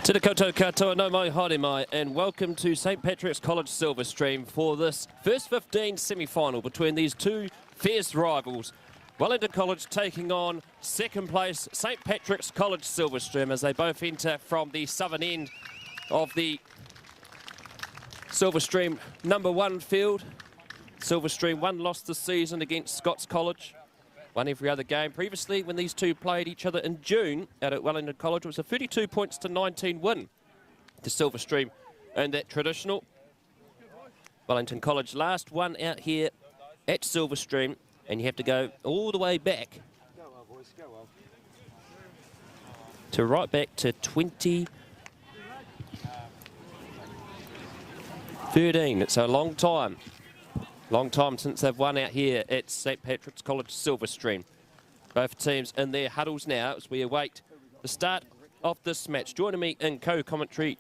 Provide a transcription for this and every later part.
Tēnā koutou katoa, no mai, haere mai, and welcome to St Patrick's College Silverstream for this first 15 semi-final between these two fierce rivals. Wellington College taking on second place St Patrick's College Silverstream as they both enter from the southern end of the Silverstream #1 field. Silverstream one loss this season against Scots College. Won every other game. Previously, when these two played each other in June out at Wellington College, it was a 32 points to 19 win to Silverstream and that traditional. Wellington College last one out here at Silverstream, and you have to go all the way back to right back to 2013. It's a long time. Long time since they've won out here at St Patrick's College Silverstream. Both teams in their huddles now as we await the start of this match. Joining me in co-commentary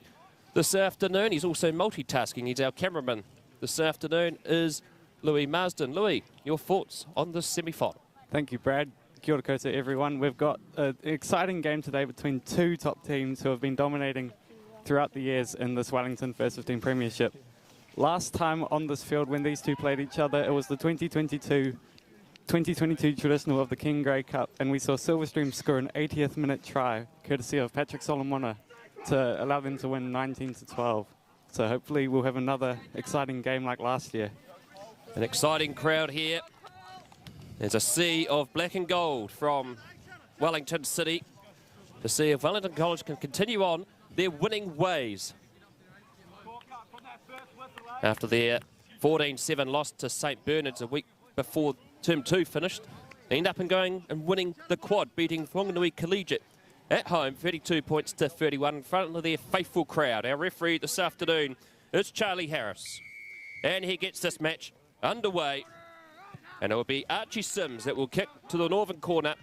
this afternoon, he's also multitasking. He's our cameraman this afternoon, is Louis Marsden. Louis, your thoughts on this semi-final? Thank you, Brad. Kia ora koutou, everyone. We've got an exciting game today between two top teams who have been dominating throughout the years in this Wellington First 15 Premiership. Last time on this field when these two played each other, it was the 2022 traditional of the King Grey Cup, and we saw Silverstream score an 80th minute try, courtesy of Patrick Solomona, to allow them to win 19-12. So hopefully we'll have another exciting game like last year. An exciting crowd here. There's a sea of black and gold from Wellington City to see if Wellington College can continue on their winning ways. After their 14-7 loss to St Bernard's a week before Term 2 finished, they end up going and winning the quad, beating Whanganui Collegiate at home 32 points to 31 in front of their faithful crowd. Our referee this afternoon is Charlie Harris, and he gets this match underway, and it will be Archie Sims that will kick to the northern corner,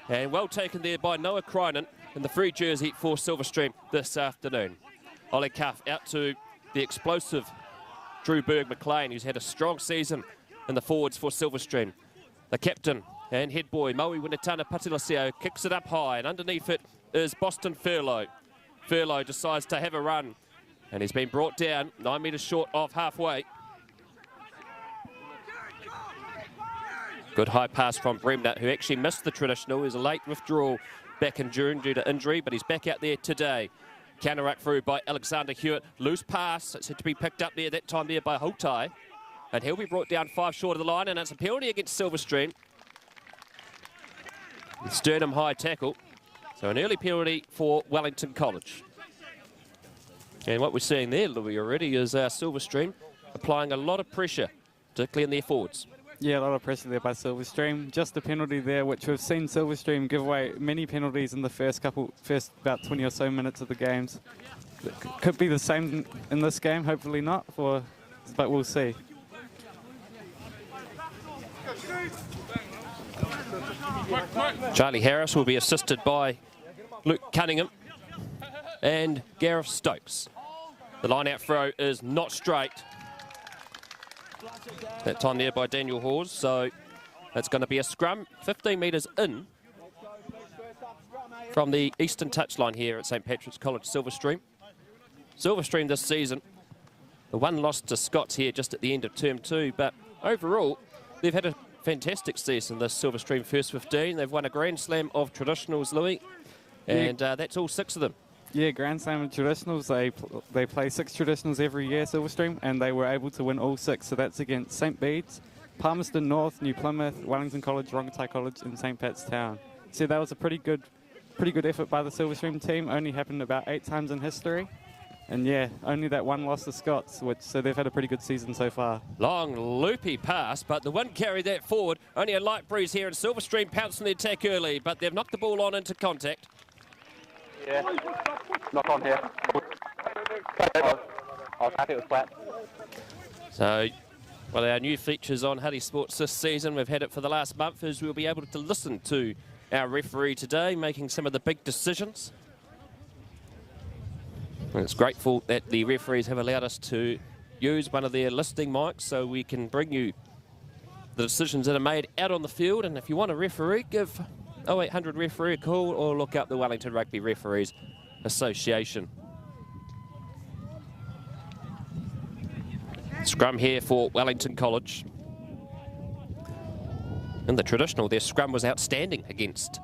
and well taken there by Noah Krynan in the free jersey for Silverstream this afternoon. Ollie Cuff out to the explosive Drew Berg-McLean, who's had a strong season in the forwards for Silverstream. The captain and head boy, Maui Winatana Patilaseo, kicks it up high, and underneath it is Boston Furlow. Furlow decides to have a run, and he's been brought down 9 metres short of halfway. Good high pass from Bremner, who actually missed the traditional. It was a late withdrawal back in June due to injury, but he's back out there today. Counter up through by Alexander Hewitt. Loose pass. It's had to be picked up there, that time there by Hotai. And he'll be brought down 5 short of the line, and it's a penalty against Silverstream. Sternum high tackle. So an early penalty for Wellington College. And what we're seeing there, Louis, already is Silverstream applying a lot of pressure, particularly in their forwards. Yeah, a lot of pressure there by Silverstream. Just a penalty there, which we've seen Silverstream give away many penalties in the first about 20 or so minutes of the games. It could be the same in this game, hopefully not, but we'll see. Charlie Harris will be assisted by Luke Cunningham and Gareth Stokes. The line-out throw is not straight. That time there by Daniel Hawes, so it's going to be a scrum 15 metres in from the eastern touchline here at St Patrick's College Silverstream. Silverstream this season, the one loss to Scots here just at the end of Term 2, but overall they've had a fantastic season, this Silverstream First 15. They've won a Grand Slam of traditionals, Louis, and that's all 6 of them. Yeah, Grand Slam of traditionals. They play 6 traditionals every year, Silverstream, and they were able to win all 6. So that's against St Bede's, Palmerston North, New Plymouth, Wellington College, Rongotai College, and St Pat's Town. So that was a pretty good effort by the Silverstream team. Only happened about 8 times in history, and yeah, only that one loss to Scots. So they've had a pretty good season so far. Long loopy pass, but the wind carried that forward. Only a light breeze here, and Silverstream pounced on the attack early, but they've knocked the ball on into contact. Yeah, knock on here. I was happy it was flat. So, well, our new features on Huddy Sports this season, we've had it for the last month, is we'll be able to listen to our referee today, making some of the big decisions. And it's grateful that the referees have allowed us to use one of their listening mics so we can bring you the decisions that are made out on the field. And if you want a referee, give 0800 referee a call or look up the Wellington Rugby Referees Association. Scrum here for Wellington College. In the traditional, their scrum was outstanding against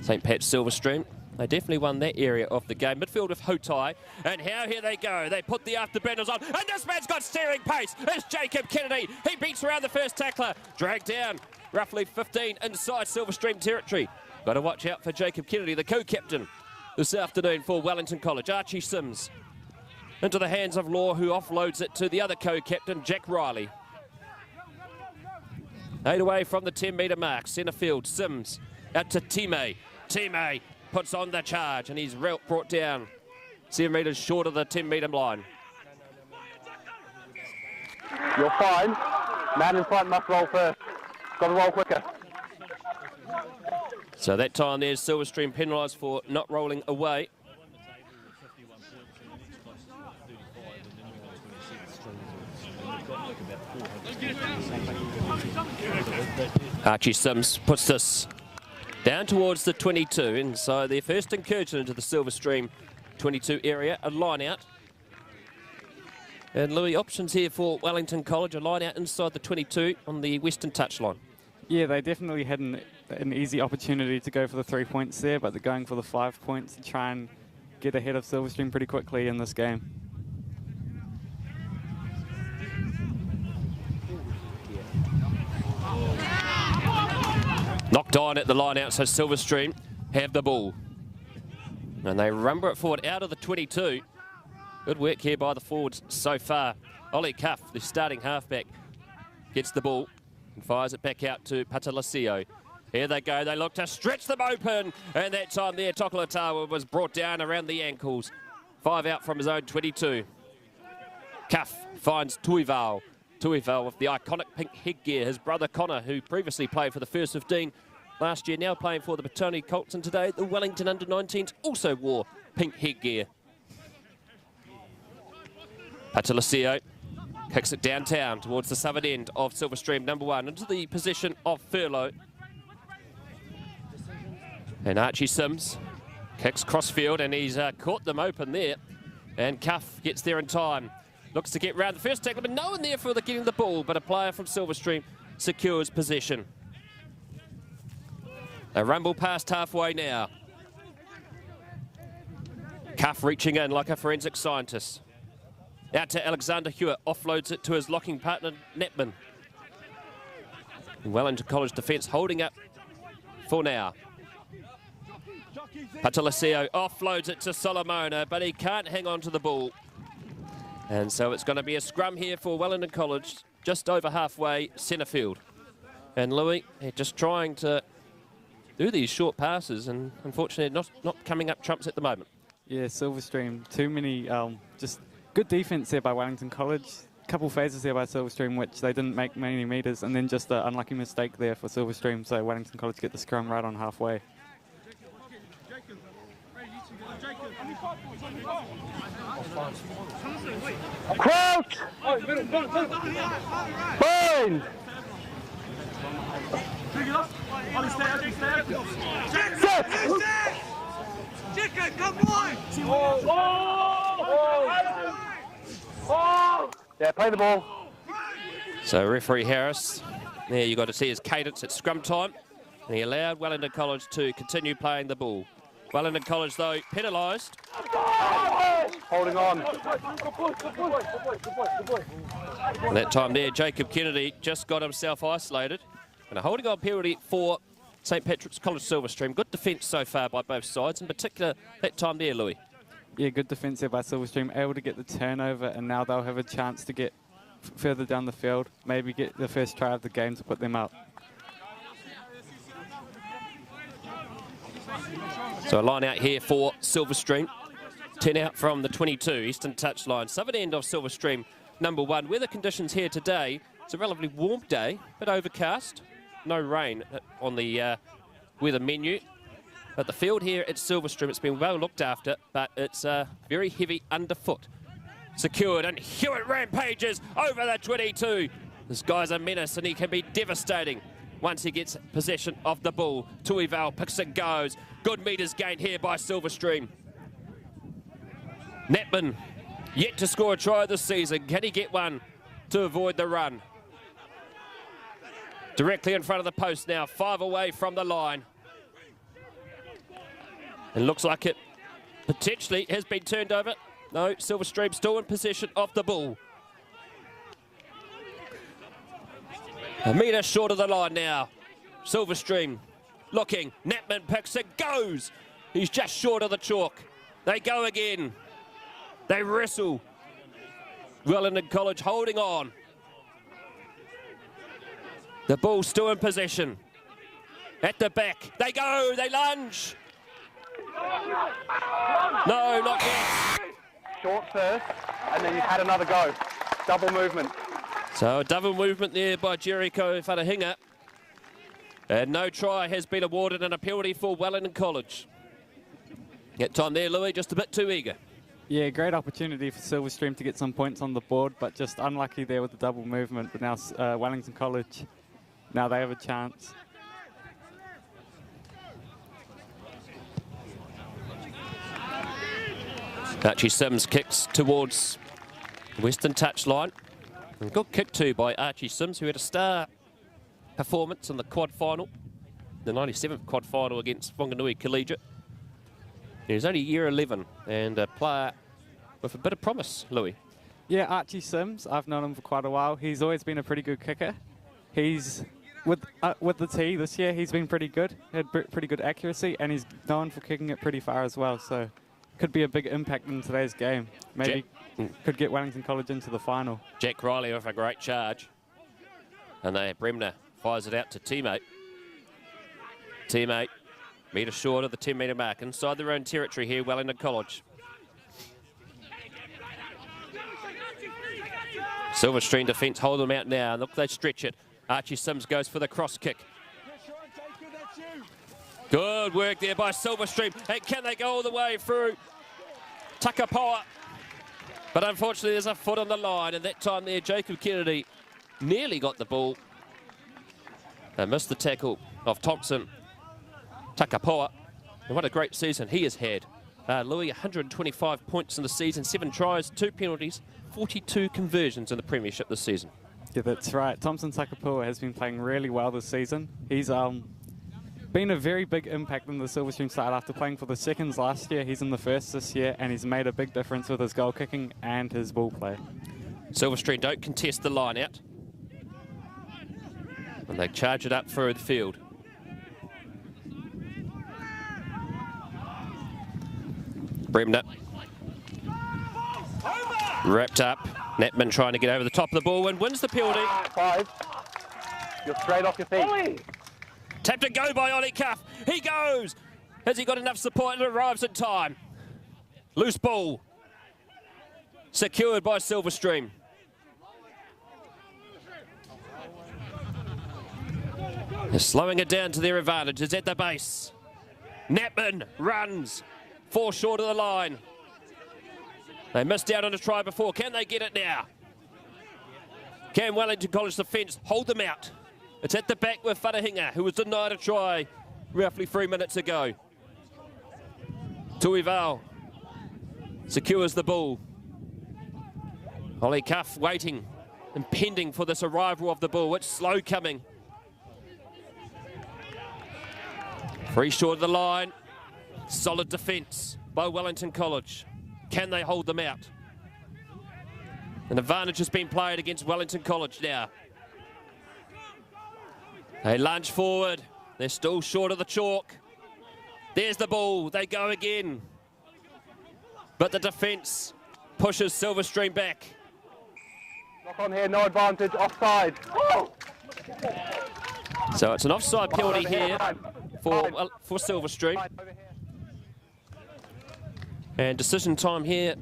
St. Pat's Silverstream. They definitely won that area of the game. Midfield with Hotai, and how here they go. They put the afterburners on, and this man's got steering pace. It's Jacob Kennedy. He beats around the first tackler. Dragged down, roughly 15 inside Silverstream territory. Got to watch out for Jacob Kennedy, the co-captain this afternoon for Wellington College. Archie Sims into the hands of Law, who offloads it to the other co-captain, Jack Riley. 8 away from the 10-metre mark. Centre field, Sims out to Time. Time puts on the charge, and he's brought down 7 metres short of the 10-metre line. You're fine. Man in front must roll first. Got to roll quicker. So that time there's Silverstream penalised for not rolling away. Archie Sims puts this down towards the 22, and so their first incursion into the Silverstream 22 area, a line out. And Louis, options here for Wellington College, a line out inside the 22 on the western touchline. Yeah, they definitely had an easy opportunity to go for the 3 points there, but they're going for the 5 points to try and get ahead of Silverstream pretty quickly in this game. Knocked on at the line out, so Silverstream have the ball. And they rumble it forward out of the 22. Good work here by the forwards so far. Ollie Cuff, the starting halfback, gets the ball and fires it back out to Patalacio. Here they go, they look to stretch them open, and that time there, Tokolatawa was brought down around the ankles. 5 out from his own 22. Cuff finds Tuival. Tuival with the iconic pink headgear. His brother Connor, who previously played for the first 15 last year, now playing for the Petone Colts, and today the Wellington under-19s also wore pink headgear. Patalacio kicks it downtown towards the southern end of Silverstream number 1 into the position of Furlow. And Archie Sims kicks crossfield, and he's caught them open there. And Cuff gets there in time. Looks to get round the first tackle, but no one there for getting the ball, but a player from Silverstream secures possession. They rumble past halfway now. Cuff reaching in like a forensic scientist. Out to Alexander Hewitt, offloads it to his locking partner, Netman. Wellington College defence holding up for now. Patalacio offloads it to Solomona, but he can't hang on to the ball. And so it's going to be a scrum here for Wellington College, just over halfway, centre field. And Louis, they're just trying to do these short passes, and unfortunately not coming up trumps at the moment. Yeah, Silverstream, too many, just good defence there by Wellington College. A couple phases there by Silverstream, which they didn't make many metres, and then just an unlucky mistake there for Silverstream, so Wellington College get the scrum right on halfway. Crouch! Bind! Yeah, play the ball. So referee Harris, there you got to see his cadence at scrum time, and he allowed Wellington College to continue playing the ball. Wellington College, though, penalised. Holding on. And that time there, Jacob Kennedy just got himself isolated. And a holding on penalty for St. Patrick's College Silverstream. Good defence so far by both sides, in particular that time there, Louis. Yeah, good defence there by Silverstream, able to get the turnover, and now they'll have a chance to get further down the field, maybe get the first try of the game to put them up. So a line out here for Silverstream. 10 out from the 22, eastern touchline. Southern end of Silverstream, number 1. Weather conditions here today, it's a relatively warm day, but overcast. No rain on the weather menu. But the field here at Silverstream, it's been well looked after, but it's very heavy underfoot. Secured, and Hewitt rampages over the 22. This guy's a menace, and he can be devastating once he gets possession of the ball. Tuival picks and goes. Good metres gained here by Silverstream. Netman Yet to score a try this season. Can he get one to avoid the run? Directly in front of the post now, 5 away from the line. And looks like it potentially has been turned over. No, Silverstream still in possession of the ball. A metre short of the line now. Silverstream looking. Knapman picks it, goes. He's just short of the chalk. They go again. They wrestle. Wellington College holding on. The ball still in possession. At the back. They go. They lunge. No, not yet. Short first, and then you've had another go. Double movement. So a double movement there by Jericho Whanahinga. And no try has been awarded and a penalty for Wellington College. Get time there, Louis, just a bit too eager. Yeah, great opportunity for Silverstream to get some points on the board, but just unlucky there with the double movement. But now Wellington College, now they have a chance. Archie Sims kicks towards the Western touchline. And good kick too by Archie Sims, who had a star performance in the quad final, the 97th quad final against Whanganui Collegiate. He's only year 11 and a player with a bit of promise, Louis. Yeah, Archie Sims, I've known him for quite a while. He's always been a pretty good kicker. He's, with the tee this year, he's been pretty good. He had pretty good accuracy, and he's known for kicking it pretty far as well. So could be a big impact in today's game. Maybe could get Wellington College into the final. Jack Riley with a great charge. And Bremner fires it out to teammate. Teammate, metre short of the 10-metre mark. Inside their own territory here, Wellington College. Silverstream defence hold them out now. Look, they stretch it. Archie Sims goes for the cross kick. Good work there by Silverstream. And can they go all the way through? Takapoa. But unfortunately, there's a foot on the line. And that time there, Jacob Kennedy nearly got the ball. They missed the tackle of Thompson. Takapoa. And what a great season he has had. Louis, 125 points in the season, 7 tries, 2 penalties, 42 conversions in the premiership this season. Yeah, that's right. Thompson Takapoa has been playing really well this season. He's been a very big impact in the Silverstream side after playing for the seconds last year. He's in the first this year, and he's made a big difference with his goal kicking and his ball play. Silverstream don't contest the line out. And they charge it up through the field. Bremner. Wrapped up. Knapman trying to get over the top of the ball and wins the penalty. 5. You're straight off your feet. Tapped to go by Ollie Cuff. He goes. Has he got enough support and arrives in time? Loose ball. Secured by Silverstream. They're slowing it down to their advantage. It's at the base. Knapman runs. 4 short of the line. They missed out on a try before. Can they get it now? Can Wellington College defence hold them out? It's at the back with Whanahinga, who was denied a try roughly 3 minutes ago. Tuival secures the ball. Ollie Cuff waiting, impending for this arrival of the ball. It's slow coming. 3 short of the line. Solid defence by Wellington College. Can they hold them out? An advantage has been played against Wellington College now. They lunge forward. They're still short of the chalk. There's the ball. They go again. But the defence pushes Silverstream back. Knock on here, no advantage, offside. So it's an offside penalty here for Silverstream. And decision time here.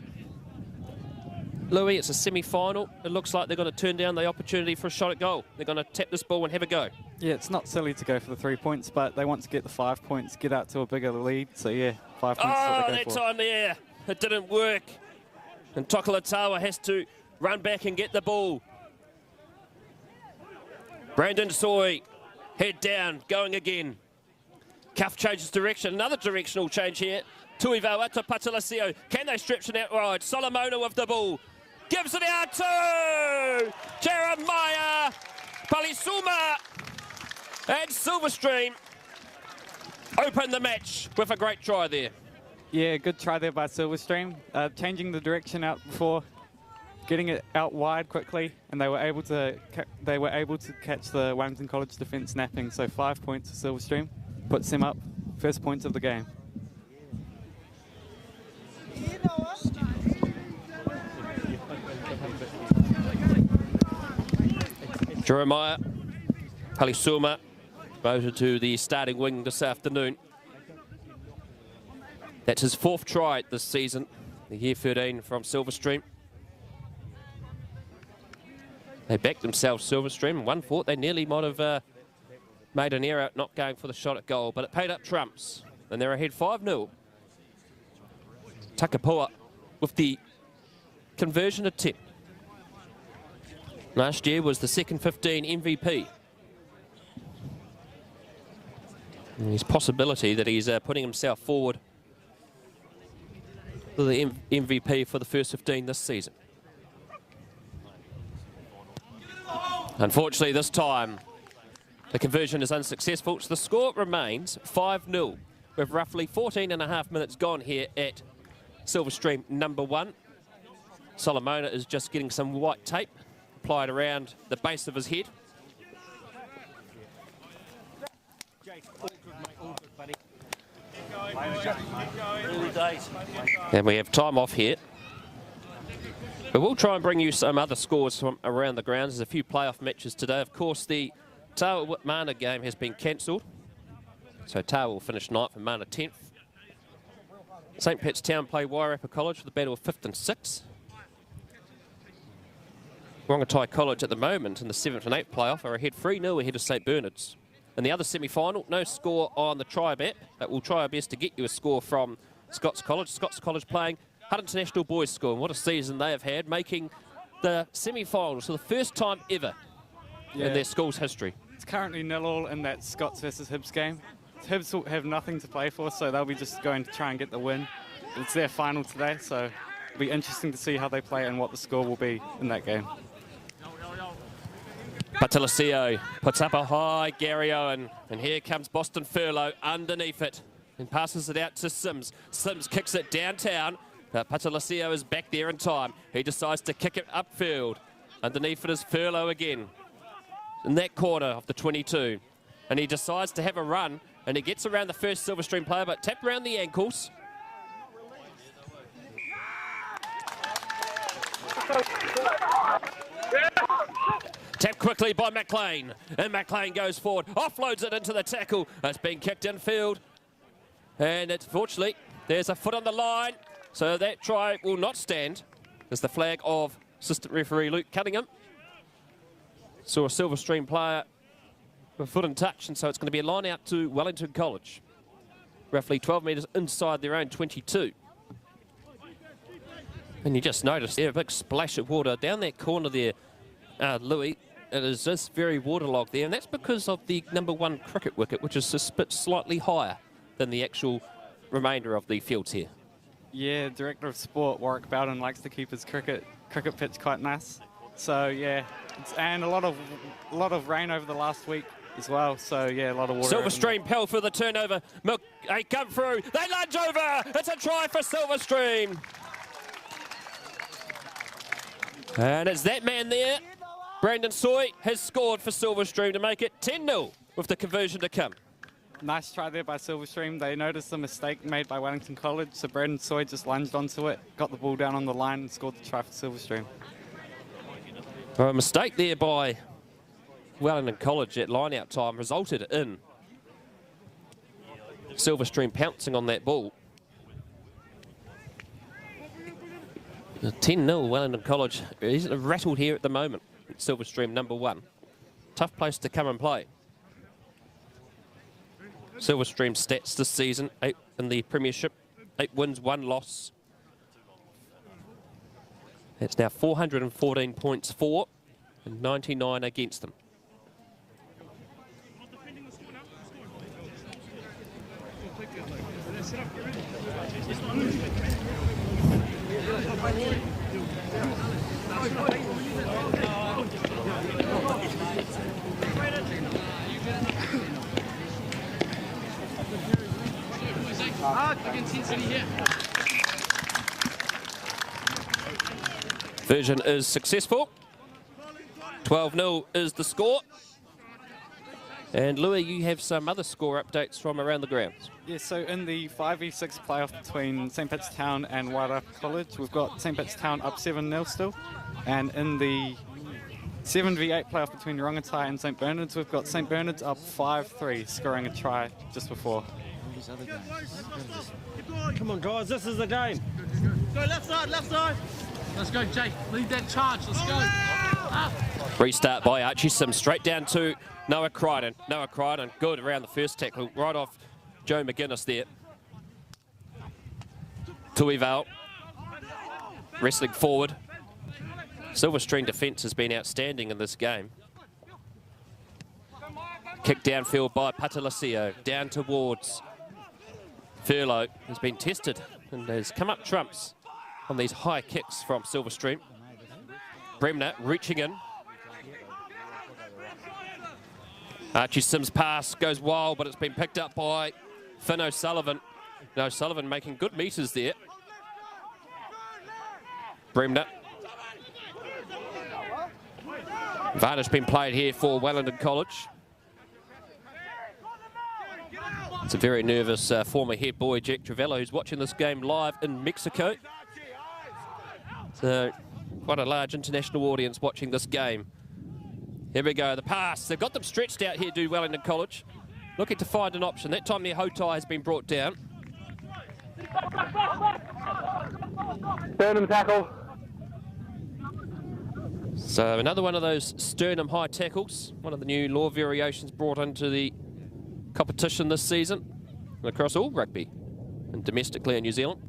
Louis, it's a semi-final. It looks like they're going to turn down the opportunity for a shot at goal. They're going to tap this ball and have a go. Yeah, it's not silly to go for the 3 points, but they want to get the 5 points, get out to a bigger lead. So yeah, 5 points is what they go for. Time there, it didn't work. And Tokolatawa has to run back and get the ball. Brandon Soy, head down, going again. Cuff changes direction. Another directional change here. Tuivaua to Patalasio. Can they stretch it out wide? Solomona with the ball. Gives it out to Jeremiah Palisuma. And Silverstream open the match with a great try there. Yeah, good try there by Silverstream. Changing the direction out before, getting it out wide quickly, and they were able to catch the Wellington College defence snapping. So 5 points for Silverstream, puts them up, first points of the game. Jeremiah Palisuma promoted to the starting wing this afternoon. That's his 4th try this season, the year 13 from Silverstream. They backed themselves, Silverstream, and thought they nearly might have made an error not going for the shot at goal, but it paid up trumps, and they're ahead 5-0. Takapua with the conversion attempt. Last year was the second 15 MVP. And there's possibility that he's putting himself forward for the MVP for the first 15 this season. Unfortunately, this time, the conversion is unsuccessful, so the score remains 5-0, with roughly 14.5 minutes gone here at Silverstream number 1. Solomona is just getting some white tape applied around the base of his head. And we have time off here. But we'll try and bring you some other scores from around the grounds. There's a few playoff matches today. Of course, the Tawa-Mana game has been cancelled. So Tawa will finish 9th and Mana 10th. St. Pat's Town play Wairarapa College for the battle of 5th and 6th. Rongotai College at the moment in the 7th and 8th playoff are ahead 3-0 ahead of St. Bernard's. In the other semi-final, no score on the Tribe app, but we'll try our best to get you a score from Scots College. Scots College playing Huntington National Boys School, and what a season they have had, making the semi-finals for the first time ever in their school's history. It's currently 0-0 in that Scots versus Hibs game. Hibs will have nothing to play for, so they'll be just going to try and get the win. It's their final today, so it'll be interesting to see how they play and what the score will be in that game. Patalasio puts up a high Gary Owen, and here comes Boston Furlow underneath it and passes it out to Sims. Sims kicks it downtown, but Patalasio is back there in time. He decides to kick it upfield. Underneath it is Furlow again in that corner of the 22, and he decides to have a run, and he gets around the first Silverstream player, but tapped around the ankles. Tapped quickly by McLean, and McLean goes forward, offloads it into the tackle. It's been kicked infield, and unfortunately, there's a foot on the line, so that try will not stand. There's the flag of assistant referee Luke Cunningham. Saw a Silverstream player with foot in touch, and so it's going to be a line out to Wellington College, roughly 12 metres inside their own 22. And you just noticed there a big splash of water down that corner there, Louis. It is just very waterlogged there, and that's because of the number 1 cricket wicket, which is just a bit slightly higher than the actual remainder of the fields here. Yeah, Director of Sport Warwick Bowden likes to keep his cricket pitch quite nice. So yeah, and a lot of rain over the last week as well. So yeah, a lot of water. Silverstream Pell for the turnover. Milk, they come through. They lunge over. It's a try for Silverstream. And it's that man there. Brandon Soy has scored for Silverstream to make it 10-0 with the conversion to come. Nice try there by Silverstream. They noticed the mistake made by Wellington College, so Brandon Soy just lunged onto it, got the ball down on the line and scored the try for Silverstream. A mistake there by Wellington College at line-out time resulted in Silverstream pouncing on that ball. 10-0 Wellington College. He's rattled here at the moment. Silverstream number 1. Tough place to come and play. Silverstream stats this season, 8 in the Premiership, 8 wins, 1 loss. That's now 414 points for and 99 against them. Version is successful. 12-0 is the score. And Louis, you have some other score updates from around the grounds. Yeah, so in the 5v6 playoff between St. Pat's Town and Wairarapa College, we've got St. Pat's Town up 7-0 still. And in the 7v8 playoff between Rongotai and St. Bernard's, we've got St. Bernard's up 5-3, scoring a try just before. Come on, guys, this is the game. Go left side, left side. Let's go, Jake. Lead that charge. Let's go. Up. Restart by Archie Sims, straight down to Noah Crichton. Noah Crichton, good around the first tackle, right off Joe McGuinness there. Tuivale, wrestling forward. Silverstream defence has been outstanding in this game. Kick downfield by Patalacio, down towards Furlow, who's been tested and has come up trumps on these high kicks from Silverstream. Bremner reaching in. Archie Sims' pass goes wild, but it's been picked up by Finn O'Sullivan. Now O'Sullivan making good meters there. Bremner. Advantage been played here for Wellington College. It's a very nervous former head boy, Jack Travella, who's watching this game live in Mexico. So quite a large international audience watching this game. Here we go, the pass. They've got them stretched out here, do Wellington College. Looking to find an option. That time their Hotai has been brought down. Sternum tackle. So another one of those sternum high tackles. One of the new law variations brought into the competition this season. And across all rugby and domestically in New Zealand.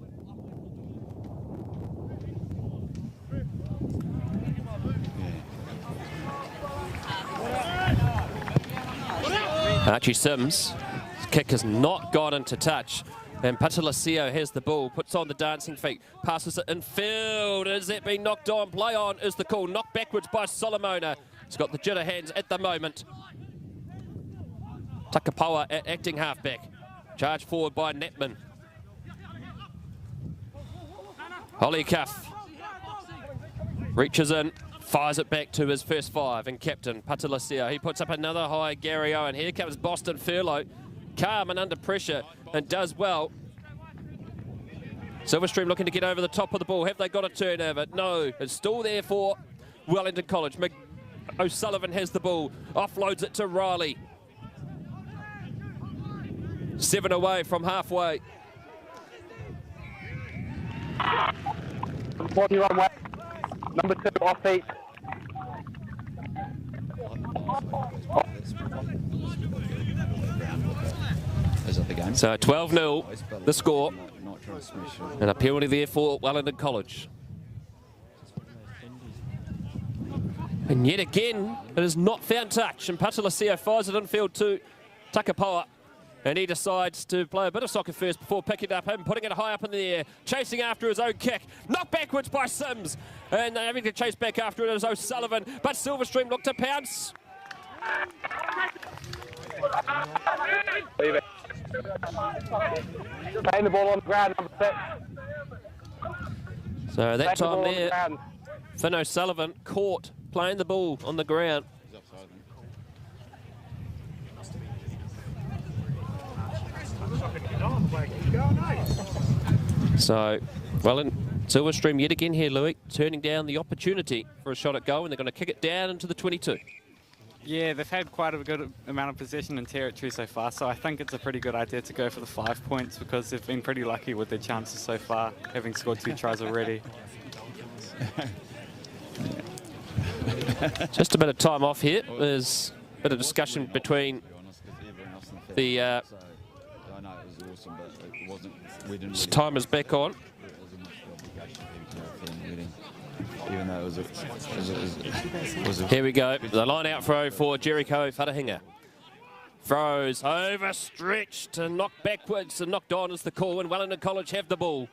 Archie Sims, his kick has not gone into touch, and Patalacio has the ball, puts on the dancing feet, passes it in field. Has that been knocked on? Play on is the call. Knocked backwards by Solomona. He's got the jitter hands at the moment. Takapawa at acting halfback. Charge forward by Netman. Hollycuff reaches in. Fires it back to his first five and captain Patalacio. He puts up another high Gary Owen. Here comes Boston Furlow. Calm and under pressure and does well. Silverstream looking to get over the top of the ball. Have they got a turnover? No. It's still there for Wellington College. O'Sullivan has the ball. Offloads it to Riley. 7 away from halfway. 41 way. Number 2 off feet. Is it the game? So 12-0, the score. And a penalty there for Wellington College. And yet again, it is not found touch. And Patalacio fires it infield to Takapawa. And he decides to play a bit of soccer first before picking it up him, putting it high up in the air, chasing after his own kick. Knocked backwards by Sims. And having to chase back after it is O'Sullivan. But Silverstream look to pounce. Leave it. Playing the ball on the ground, number 6. So that time The there, Finn O'Sullivan caught playing the ball on the ground. So, well, in Silverstream yet again here, Louis, turning down the opportunity for a shot at goal, and they're going to kick it down into the 22. Yeah, they've had quite a good amount of possession and territory so far, so I think it's a pretty good idea to go for the 5 points because they've been pretty lucky with their chances so far, having scored 2 tries already. Just a bit of time off here. There's a bit of discussion between the time is back on. Even though it was Here we go. The line out throw for Jericho Whatahinga. Throws overstretched and knocked backwards and knocked on is the call, and Wellington College have the ball.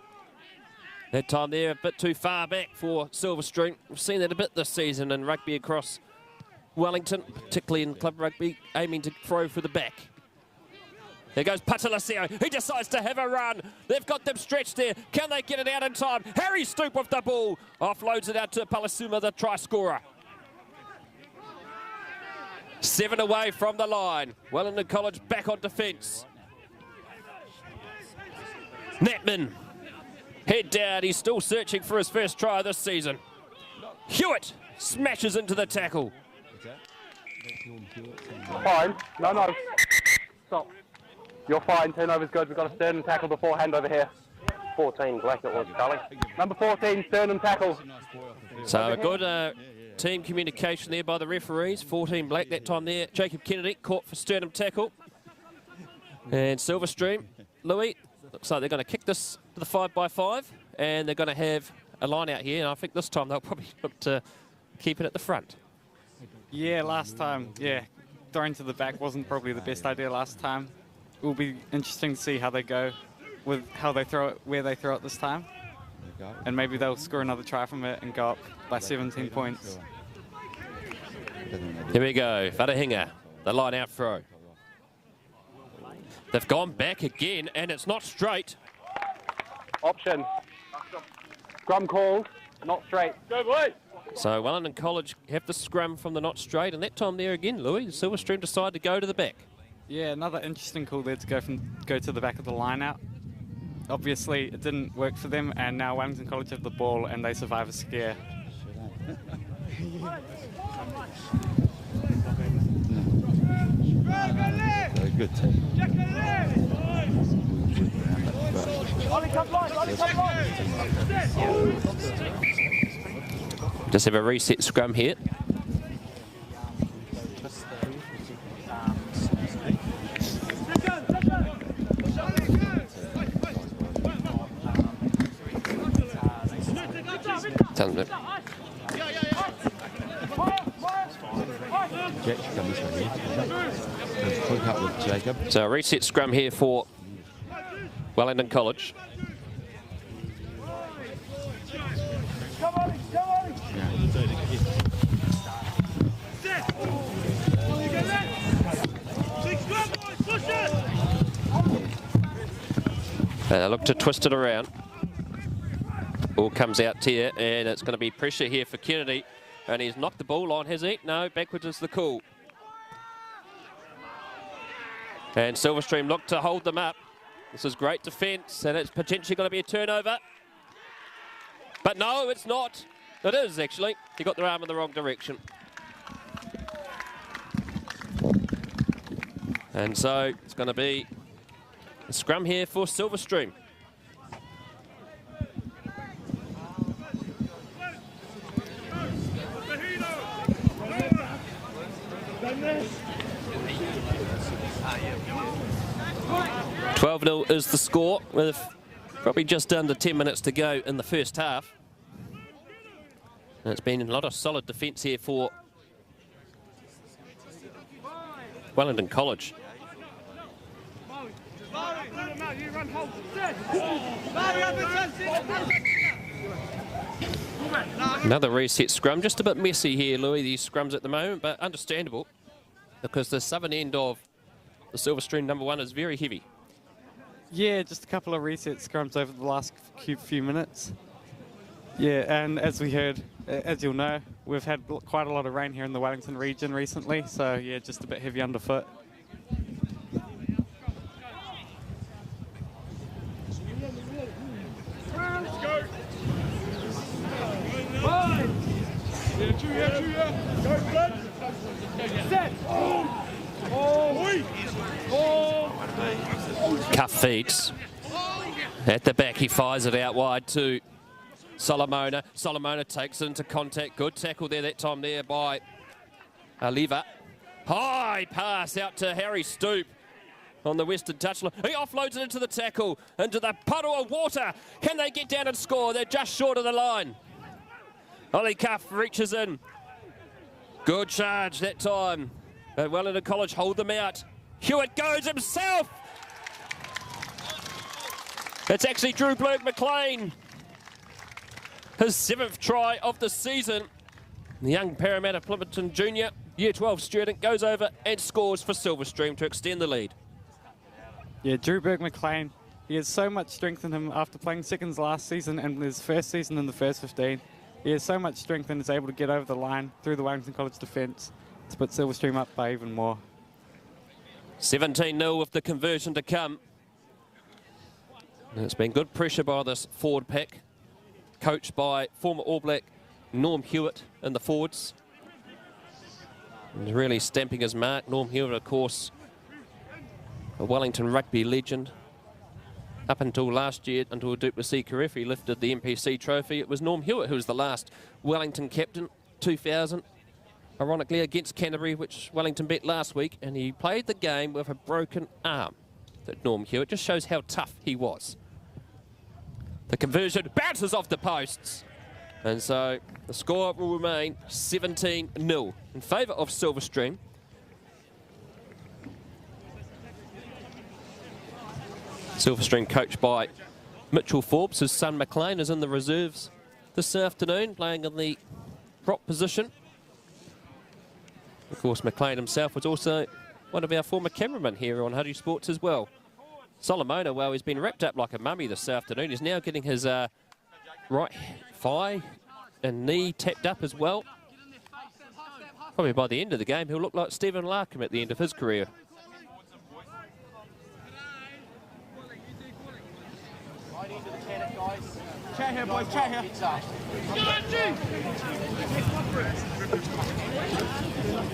That time there a bit too far back for Silverstream. We've seen that a bit this season in rugby across Wellington, particularly in club rugby, aiming to throw for the back. There goes Patalasio. He decides to have a run. They've got them stretched there. Can they get it out in time? Harry Stoop with the ball. Offloads it out to Palasuma, the try scorer. 7 away from the line. Wellington College back on defence. Natman. Head down. He's still searching for his first try this season. Hewitt smashes into the tackle. Fine. No. Stop. You're fine. Turnover's good. We've got a sternum tackle before handover here. 14 black it was, Cully. Number 14, sternum tackle. So a good team communication there by the referees. 14 black that time there. Jacob Kennedy caught for sternum tackle. And Silverstream, Louis, looks like they're going to kick this to the 5x5. And they're going to have a line out here. And I think this time they'll probably look to keep it at the front. Yeah, last time, throwing to the back wasn't probably the best idea last time. It will be interesting to see how they go with how they throw it, where they throw it this time. And maybe they'll score another try from it and go up by 17 points. Here we go, Wharahinga, the line out throw. They've gone back again and it's not straight. Option. Scrum called, not straight. Go, boys! So Wellington College have the scrum from the not straight, and that time there again, Louis, Silverstream decide to go to the back. Yeah, another interesting call there to go to the back of the line out. Obviously, it didn't work for them, and now Wellington College have the ball, and they survive a scare. They're a good team. Just have a reset scrum here. So a reset scrum here for Wellington College. They look to twist it around. Ball comes out here, and it's going to be pressure here for Kennedy. And he's knocked the ball on, has he? No, backwards is the call. And Silverstream look to hold them up. This is great defence, and it's potentially going to be a turnover. But no, it's not. It is, actually. He got their arm in the wrong direction. And so it's going to be a scrum here for Silverstream. $12-0 is the score, with probably just under 10 minutes to go in the first half. And it's been a lot of solid defence here for Wellington College. Another reset scrum, just a bit messy here, Louis, these scrums at the moment, but understandable because the southern end of the Silverstream number 1 is very heavy. Yeah, just a couple of reset scrums over the last few minutes. Yeah, and as we heard, as you'll know, we've had quite a lot of rain here in the Wellington region recently, so yeah, just a bit heavy underfoot. Cuff feeds. At the back, he fires it out wide to Solomona. Solomona takes it into contact. Good tackle there that time there by Aliva. High pass out to Harry Stoop on the western touchline. He offloads it into the tackle, into the puddle of water. Can they get down and score? They're just short of the line. Ollie Cuff reaches in. Good charge that time. But Wellington College hold them out. Hewitt goes himself. It's actually Drew Blurg McLean. His 7th try of the season. The young Parramatta Plimpton Junior, Year 12 student, goes over and scores for Silverstream to extend the lead. Yeah, Drew Blurg McLean. He has so much strength in him after playing seconds last season and his first season in the first 15. He has so much strength and is able to get over the line through the Wellington College defence to put Silverstream up by even more. 17-0 with the conversion to come. And it's been good pressure by this forward pack, coached by former All Black Norm Hewitt in the forwards. And really stamping his mark. Norm Hewitt, of course, a Wellington rugby legend. Up until last year, until Duplessis Karefi lifted the MPC trophy, it was Norm Hewitt who was the last Wellington captain, 2000. Ironically, against Canterbury, which Wellington beat last week, and he played the game with a broken arm. That Norm Hewitt just shows how tough he was. The conversion bounces off the posts. And so the score will remain 17-0 in favour of Silverstream. Silverstream coached by Mitchell Forbes. His son McLean is in the reserves this afternoon, playing in the prop position. Of course, McLean himself was also one of our former cameramen here on Huddy Sports as well. Solomona, well, he's been wrapped up like a mummy this afternoon. He's now getting his right thigh and knee tapped up as well. Probably by the end of the game, he'll look like Stephen Larkham at the end of his career. Chat here, boys, chat here.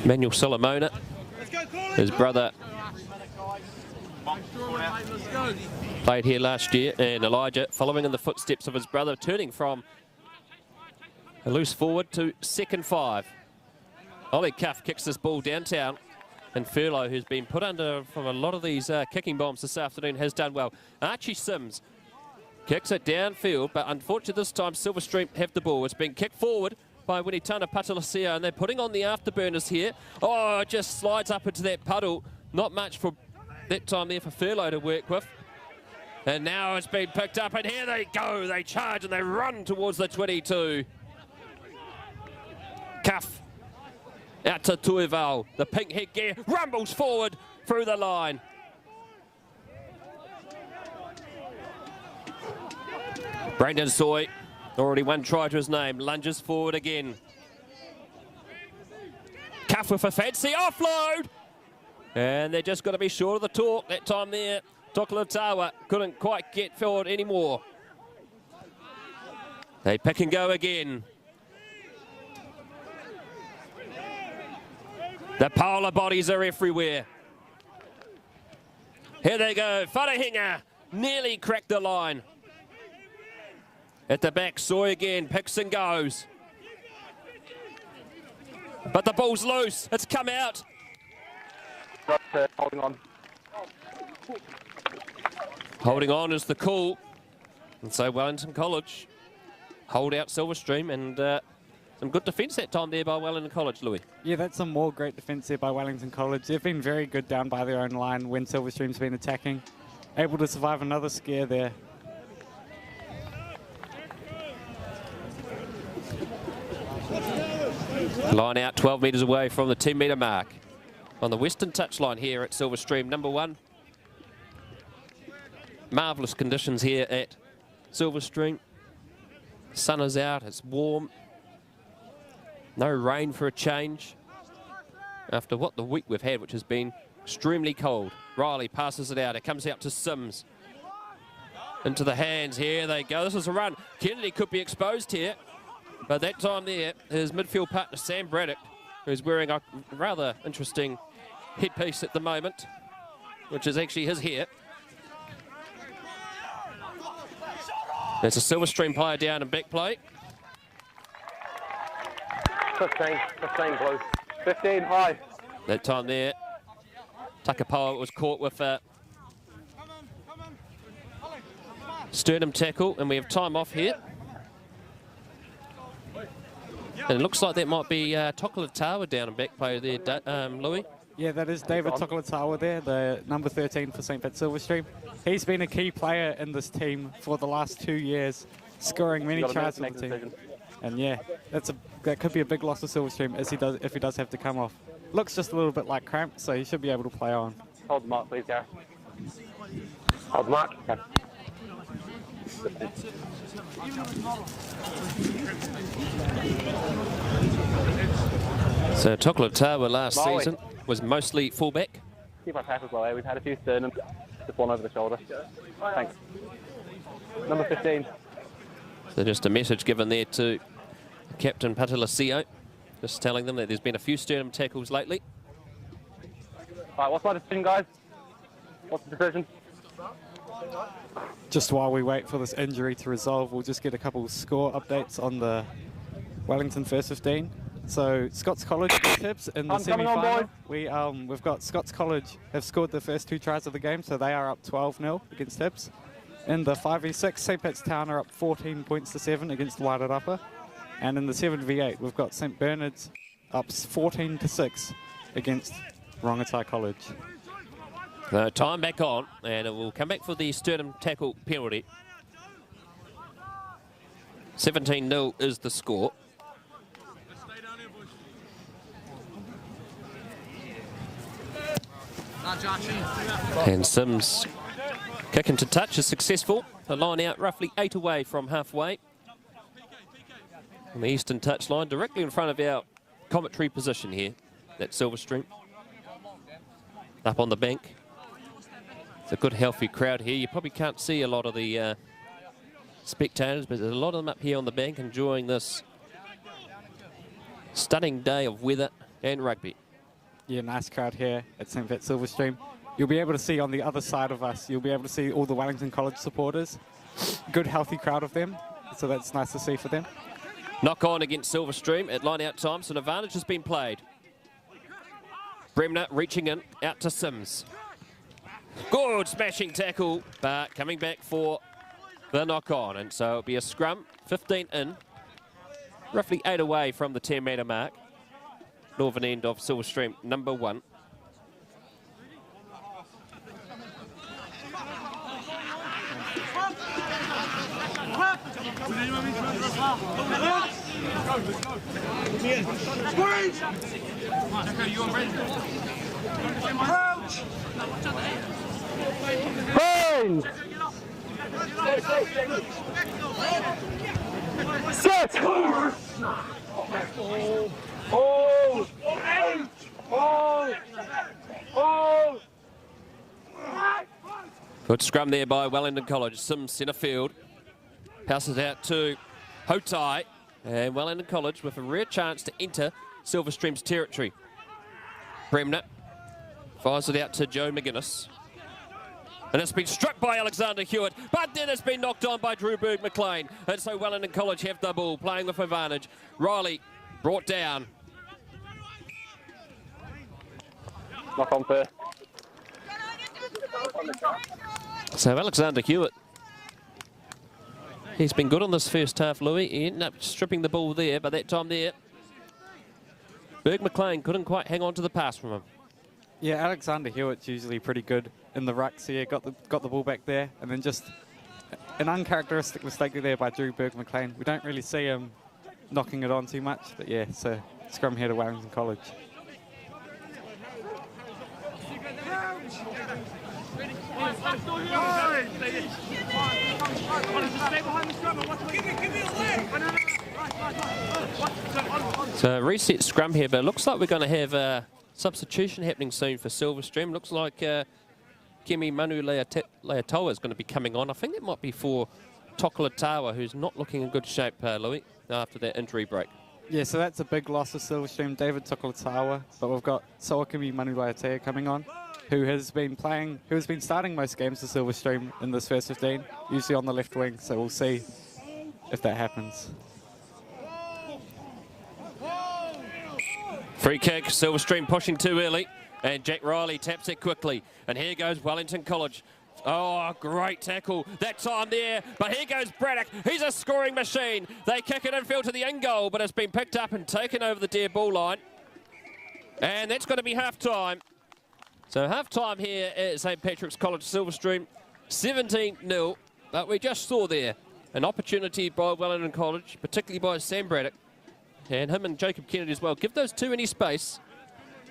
Manuel Solomona, his brother, played here last year, and Elijah following in the footsteps of his brother, turning from a loose forward to second 5. Ollie Cuff kicks this ball downtown, and Furlow, who's been put under from a lot of these kicking bombs this afternoon, has done well. Archie Sims kicks it downfield, but unfortunately this time Silverstream have the ball. It's been kicked forward by Winitana Patalasio, and they're putting on the afterburners here. Oh, it just slides up into that puddle. Not much for that time there for Furlow to work with. And now it's been picked up, and here they go. They charge and they run towards the 22. Cuff out to Tuival. The pink headgear rumbles forward through the line. Brandon Soy, already 1 try to his name, lunges forward again. Cuff with a fancy offload. And they're just going to be short of the talk that time there. Tokolatawa couldn't quite get forward anymore. They pick and go again. The polar bodies are everywhere. Here they go. Wharehinga nearly cracked the line. At the back, Soy again, picks and goes. But the ball's loose. It's come out. Holding on. Holding on is the call. And so Wellington College hold out Silverstream, and some good defence that time there by Wellington College, Louis. Yeah, that's some more great defence there by Wellington College. They've been very good down by their own line when Silverstream's been attacking. Able to survive another scare there. Line out 12 metres away from the 10-metre mark. On the western touchline here at Silverstream, number 1. Marvellous conditions here at Silverstream. Sun is out, it's warm. No rain for a change. After what the week we've had, which has been extremely cold. Riley passes it out, it comes out to Sims. Into the hands, here they go, this is a run. Kennedy could be exposed here. But that time there, his midfield partner Sam Braddock, who's wearing a rather interesting headpiece at the moment, which is actually his hair. There's a Silverstream player down in back play. 15 blue. 15 high. That time there, Takapoa was caught with a sternum tackle, and we have time off here. And it looks like that might be Tokolatawa down in back play there, Louis. Yeah, that is David Tokolatawa there, the number 13 for St. Pat Silverstream. He's been a key player in this team for the last 2 years, scoring many tries for the team. And yeah, that could be a big loss to Silverstream if he does have to come off. Looks just a little bit like cramped, so he should be able to play on. Hold the mark, please, Gareth. Hold the mark. Okay. So Tokolatawa last season was mostly fullback. Keep our tackles well, we've had a few sternums, just one over the shoulder. Thanks. Number 15. So just a message given there to Captain Patalasio, just telling them that there's been a few sternum tackles lately. Alright, what's my decision, guys? What's the decision? Just while we wait for this injury to resolve, we'll just get a couple score updates on the Wellington first 15. So Scots College tips in the semi-final. We've got Scots College have scored the first 2 tries of the game, so they are up 12-0 against Tips. In the 5v6, St. Pat's Town are up 14 points to 7 against Wairarapa. And in the 7v8, we've got St. Bernard's up 14 to 6 against Rongotai College. Time back on, and it will come back for the sternum tackle penalty. 17-0 is the score. And Sims kick into touch is successful. The line out roughly 8 away from halfway. On the eastern touch line, directly in front of our commentary position here at Silverstream. Up on the bank. It's a good healthy crowd here. You probably can't see a lot of the spectators, but there's a lot of them up here on the bank enjoying this stunning day of weather and rugby. Yeah, nice crowd here at St. Pat Silverstream. You'll be able to see on the other side of us, you'll be able to see all the Wellington College supporters. Good, healthy crowd of them, so that's nice to see for them. Knock on against Silverstream at line out time, so an advantage has been played. Bremner reaching in, out to Sims. Good smashing tackle, but coming back for the knock on, and so it'll be a scrum, 15 in, roughly 8 away from the 10-metre mark. Northern end of Silverstream, number 1. Range! Set! Good scrum there by Wellington College. Sims centre field. Passes out to Hotai. And Wellington College with a rare chance to enter Silverstream's territory. Bremner fires it out to Joe McGuinness. And it's been struck by Alexander Hewitt, but then it's been knocked on by Drew Berg-McLean. And so Wellington College have the ball, playing with advantage. Riley brought down. Knock on first. So Alexander Hewitt, he's been good on this first half, Louis. He ended up stripping the ball there, but that time there, Berg-McLean couldn't quite hang on to the pass from him. Yeah, Alexander Hewitt's usually pretty good in the rucks here. Got the ball back there, and then just an uncharacteristic mistake there by Drew Berg-McLean. We don't really see him knocking it on too much, but yeah, so scrum here to Wellington College. So reset scrum here, but it looks like we're going to have a substitution happening soon for Silverstream. Looks like Kemi Manu Leatoa is going to be coming on. I think that might be for Tokolatawa, who's not looking in good shape, Louis, after that injury break. Yeah, so that's a big loss for Silverstream, David Tokolatawa, but we've got Soakemi Manu Leatoa coming on, who has been starting most games for Silverstream in this first 15, usually on the left wing, so we'll see if that happens. Free kick, Silverstream pushing too early, and Jack Riley taps it quickly. And here goes Wellington College. Oh, great tackle that time there. But here goes Braddock. He's a scoring machine. They kick it infield to the in goal, but it's been picked up and taken over the dear ball line. And that's going to be half time. So half-time here at St Patrick's College, Silverstream, 17-0. But we just saw there an opportunity by Wellington College, particularly by Sam Braddock, and him and Jacob Kennedy as well. Give those two any space,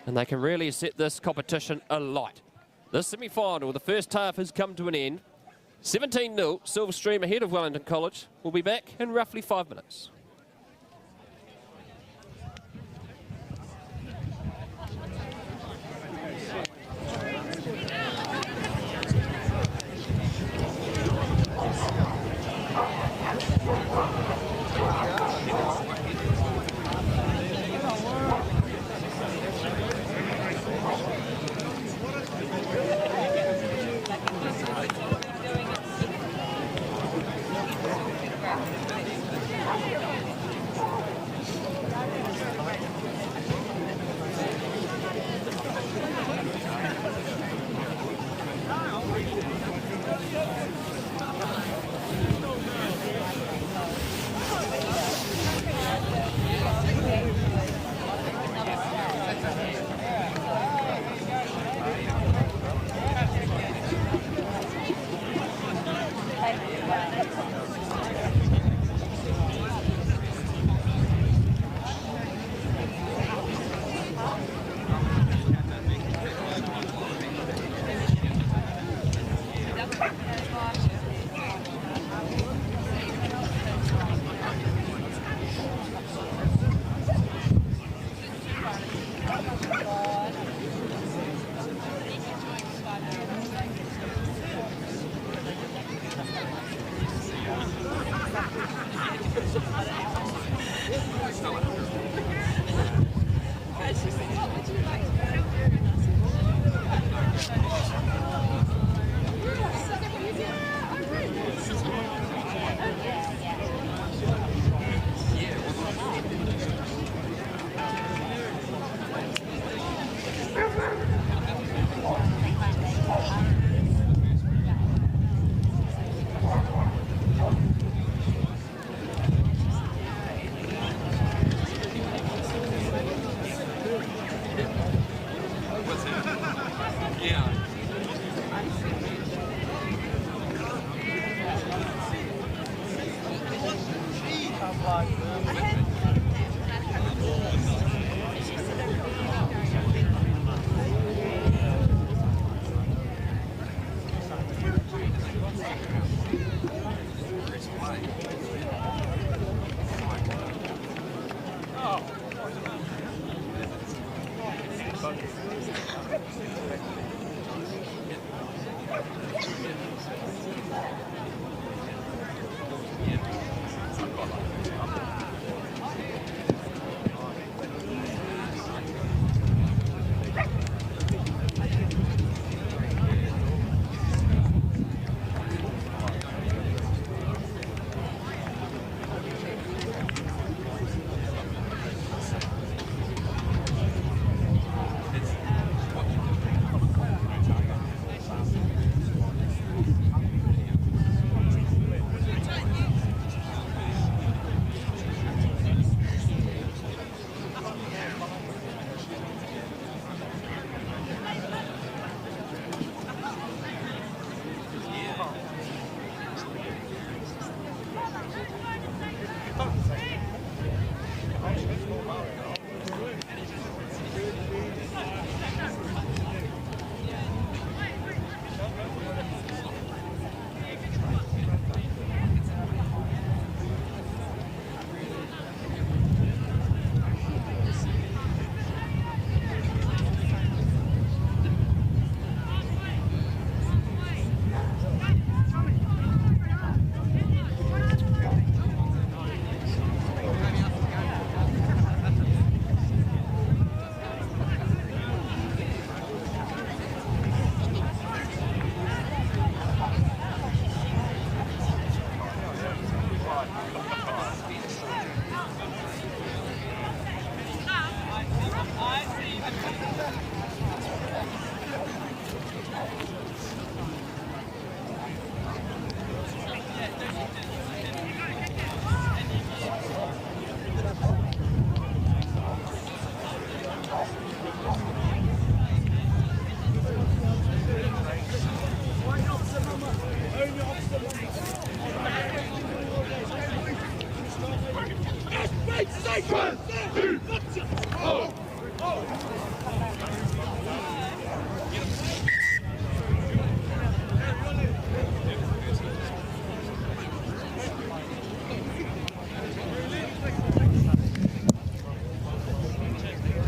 and they can really set this competition alight. This semi-final, the first half has come to an end. 17-0, Silverstream ahead of Wellington College. We'll be back in roughly 5 minutes.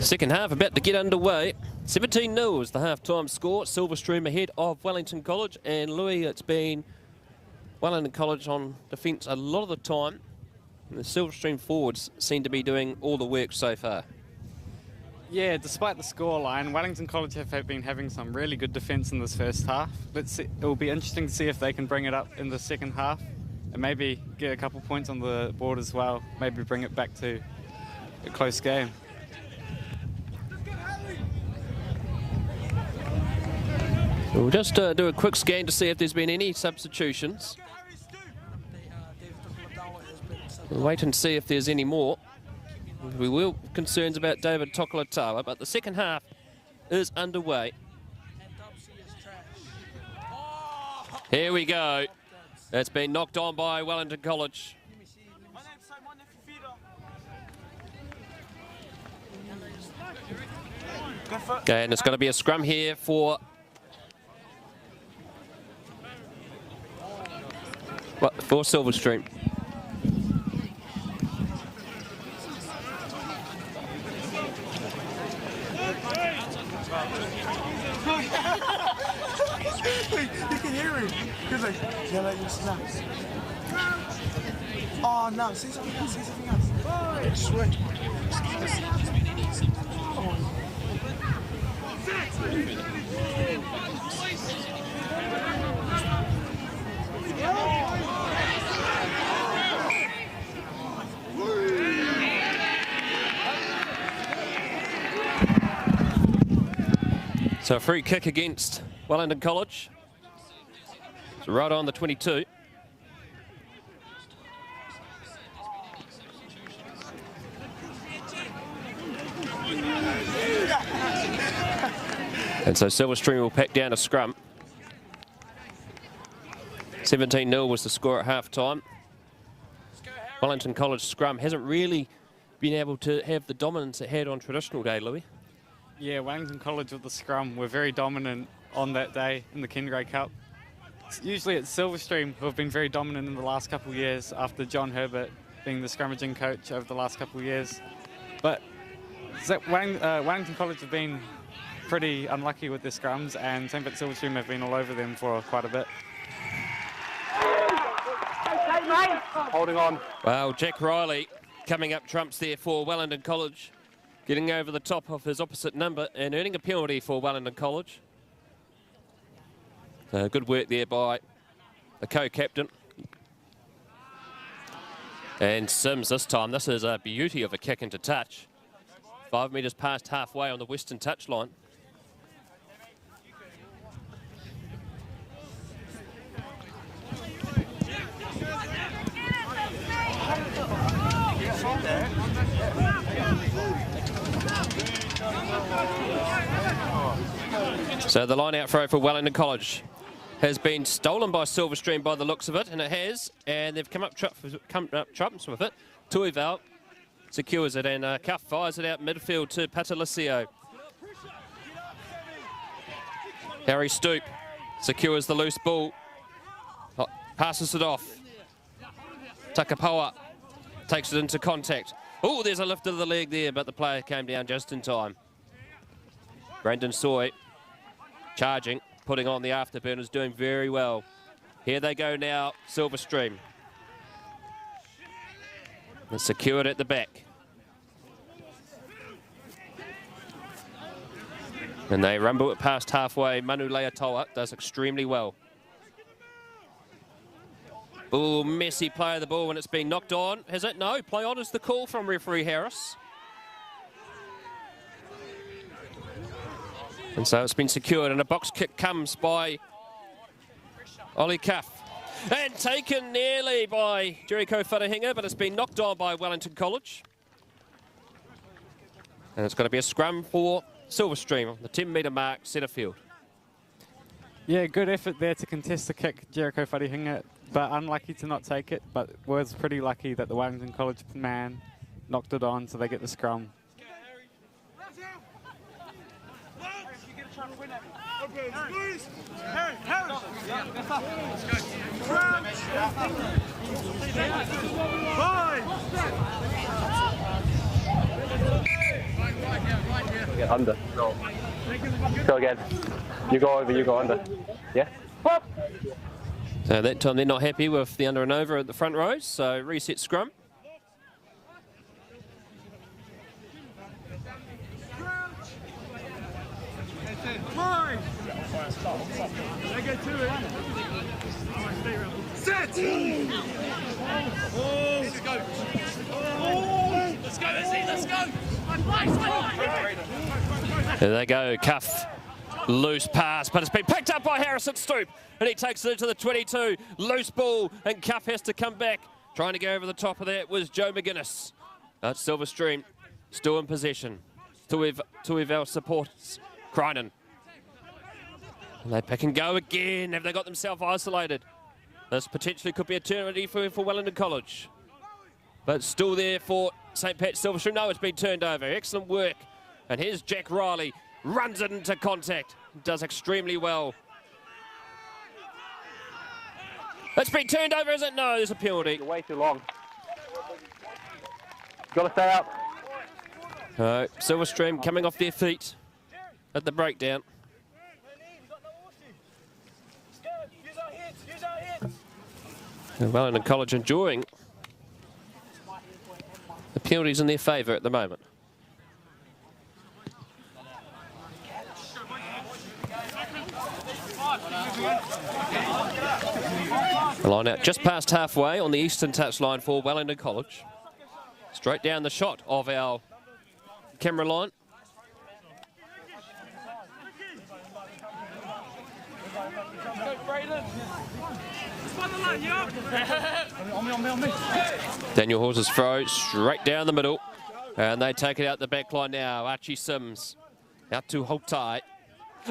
Second half about to get underway. 17-0 is the half-time score. Silverstream ahead of Wellington College. And Louis, it's been Wellington College on defence a lot of the time. And the Silverstream forwards seem to be doing all the work so far. Yeah, despite the scoreline, Wellington College have been having some really good defence in this first half. Let's see, it will be interesting to see if they can bring it up in the second half and maybe get a couple points on the board as well. Maybe bring it back to a close game. We'll just do a quick scan to see if there's been any substitutions. We'll wait and see if there's any more. We will concerns about David Tokolatawa, but the second half is underway. Here we go. It's been knocked on by Wellington College. Okay, and it's going to be a scrum here for Silverstream. You can hear him. He's like, yellow, you snaps. Oh no, say something else, say something else. I swear. So a free kick against Wellington College. It's right on the 22. And so Silverstream will pack down a scrum. 17-0 was the score at half-time. Wellington College scrum hasn't really been able to have the dominance it had on traditional day, Louis. Yeah, Wellington College with the scrum were very dominant on that day in the Kingrey Cup. Usually it's Silverstream who have been very dominant in the last couple of years after John Herbert being the scrummaging coach over the last couple of years. But Wellington College have been pretty unlucky with their scrums, and St. Vincent Silverstream have been all over them for quite a bit. Holding on. Well, Jack Riley coming up trumps there for Wellington College, getting over the top of his opposite number and earning a penalty for Wellington College. Good work there by the co-captain. And Sims this time. This is a beauty of a kick into touch. 5 metres past halfway on the western touchline. So the line out throw for Wellington College has been stolen by Silverstream by the looks of it, and it has, and they've come up trumps with it. Tuival secures it, and Cuff fires it out midfield to Patalicio. Harry Stoop secures the loose ball, passes it off. Takapawa takes it into contact. Oh, there's a lift of the leg there, but the player came down just in time. Brandon Soy charging, putting on the afterburners, doing very well. Here they go now, Silverstream. And secured at the back. And they rumble it past halfway. Manu Leatoa does extremely well. Oh, messy play of the ball when it's been knocked on. Has it? No, play on is the call from referee Harris. And so it's been secured, and a box kick comes by Ollie Cuff. And taken nearly by Jericho Wharahinga, but it's been knocked on by Wellington College. And it's going to be a scrum for Silverstream on the 10-metre mark, centre field. Yeah, good effort there to contest the kick, Jericho Wharahinga, but unlucky to not take it, but was pretty lucky that the Wellington College man knocked it on, so they get the scrum. Get under. Go again. You go over, you go under. Yeah? Pop! So that time they're not happy with the under and over at the front rows, so reset scrum. Set! Let's go! Let's go, Izzy, let's go! There they go, Cuff. Loose pass, but it's been picked up by Harrison Stoop, and he takes it into the 22. Loose ball, and Cuff has to come back. Trying to go over the top of that was Joe McGuinness. That's Silverstream, still in possession. Two of our supporters, Crinan. And they pick and go again. Have they got themselves isolated? This potentially could be a turn for Wellington College. But still there for St. Pat's Silverstream. No, it's been turned over. Excellent work. And here's Jack Riley. Runs it into contact. Does extremely well. It's been turned over, is it? No, there's a penalty. You're way too long. Got to stay up. Silverstream coming off their feet at the breakdown. And Wellington College enjoying the penalties in their favour at the moment. The line out just past halfway on the eastern touchline for Wellington College. Straight down the shot of our camera line. Daniel Hawes' throw straight down the middle. And they take it out the back line now. Archie Sims out to Hotai.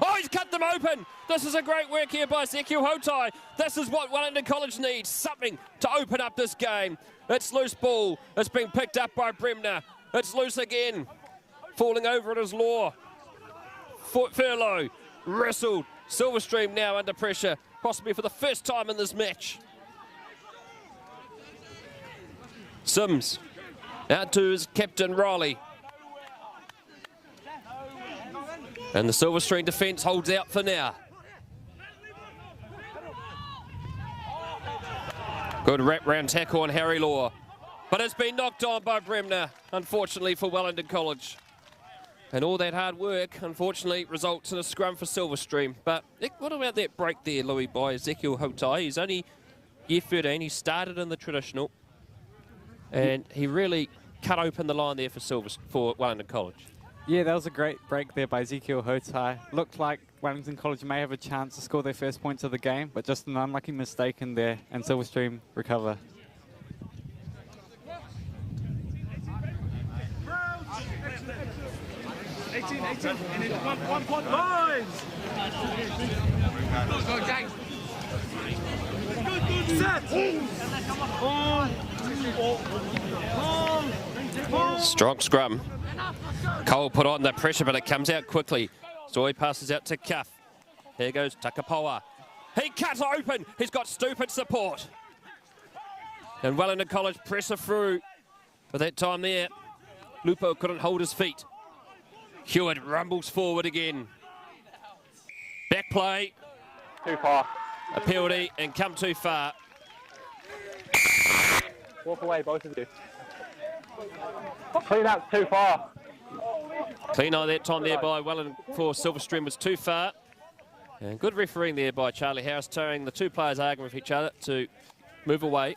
Oh, he's cut them open. This is a great work here by Ezekiel Hotai. This is what Wellington College needs, something to open up this game. It's loose ball. It's being picked up by Bremner. It's loose again. Falling over it is Law. Furlough, wrestled. Silverstream now under pressure, possibly for the first time in this match. Sims out to his captain Riley. And the Silverstream defence holds out for now. Good wrap round tackle on Harry Law. But it's been knocked on by Bremner, unfortunately for Wellington College. And all that hard work, unfortunately, results in a scrum for Silverstream. But what about that break there, Louis, by Ezekiel Hotai? He's only year 13. He started in the traditional. And he really cut open the line there for Wellington College. Yeah, that was a great break there by Ezekiel Hotai. Looked like Wellington College may have a chance to score their first points of the game, but just an unlucky mistake in there, and Silverstream recover. Strong scrum. Cole put on the pressure, but it comes out quickly. So he passes out to Cuff. Here goes Takapoa. He cuts open. He's got stupid support. And Wellington College pressure through. But that time there, Lupo couldn't hold his feet. Hewitt rumbles forward again. Back play. Too far. A penalty and come too far. Walk away, both of you. Clean out too far. Clean eye that time there by Wellington for Silverstream was too far. And good refereeing there by Charlie Harris, telling the two players arguing with each other to move away.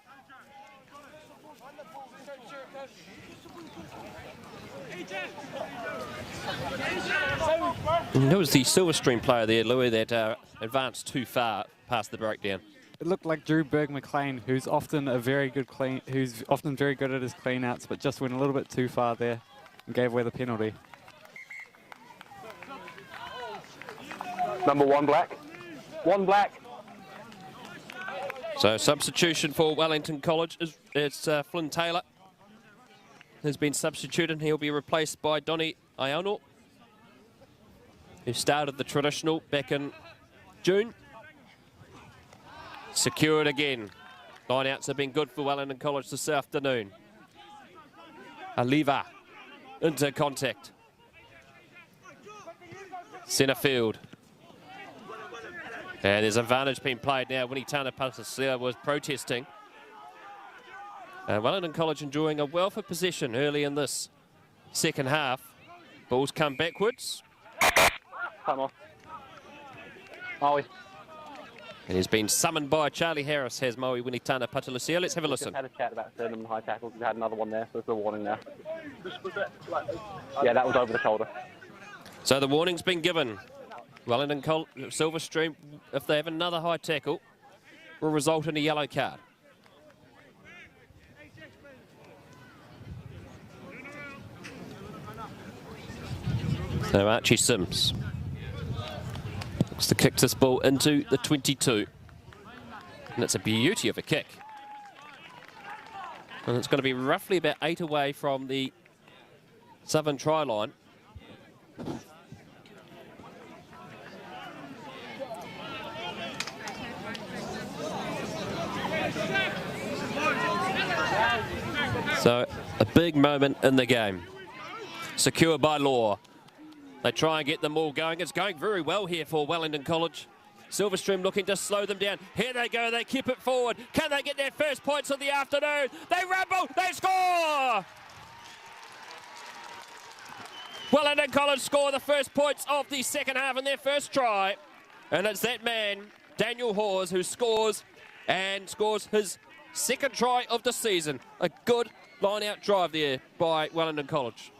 And it was the Silverstream player there, Louis, that advanced too far past the breakdown. It looked like Drew Berg-McLean, who's often very good at his clean-outs, but just went a little bit too far there and gave away the penalty. Number 1 black. 1 black. So substitution for Wellington College is Flynn Taylor. has been substituted and he'll be replaced by Donny Ayano, who started the traditional back in June. Secured again. Line-outs have been good for Wellington College this afternoon. Aliva into contact. Centre field. And there's advantage being played now. Winnie Tanapata was protesting. Wellington College enjoying a wealth of possession early in this second half. Balls come backwards. Come on. Maui. And he's been summoned by Charlie Harris, has Maui Winitana Patalusia. Let's have a listen. Had a chat about Sternum and high tackles. We had another one there, so it's a warning now. Yeah, that was over the shoulder. So the warning's been given. Wellington Silverstream, if they have another high tackle, will result in a yellow card. So Archie Sims looks to kick this ball into the 22. And it's a beauty of a kick. And it's going to be roughly about 8 away from the southern try line. So a big moment in the game. Secured by Law. They try and get them all going. It's going very well here for Wellington College. Silverstream looking to slow them down. Here they go. They keep it forward. Can they get their first points of the afternoon? They rumble. They score! Wellington College score the first points of the second half in their first try. And it's that man, Daniel Hawes, who scores and scores his second try of the season. A good line-out drive there by Wellington College.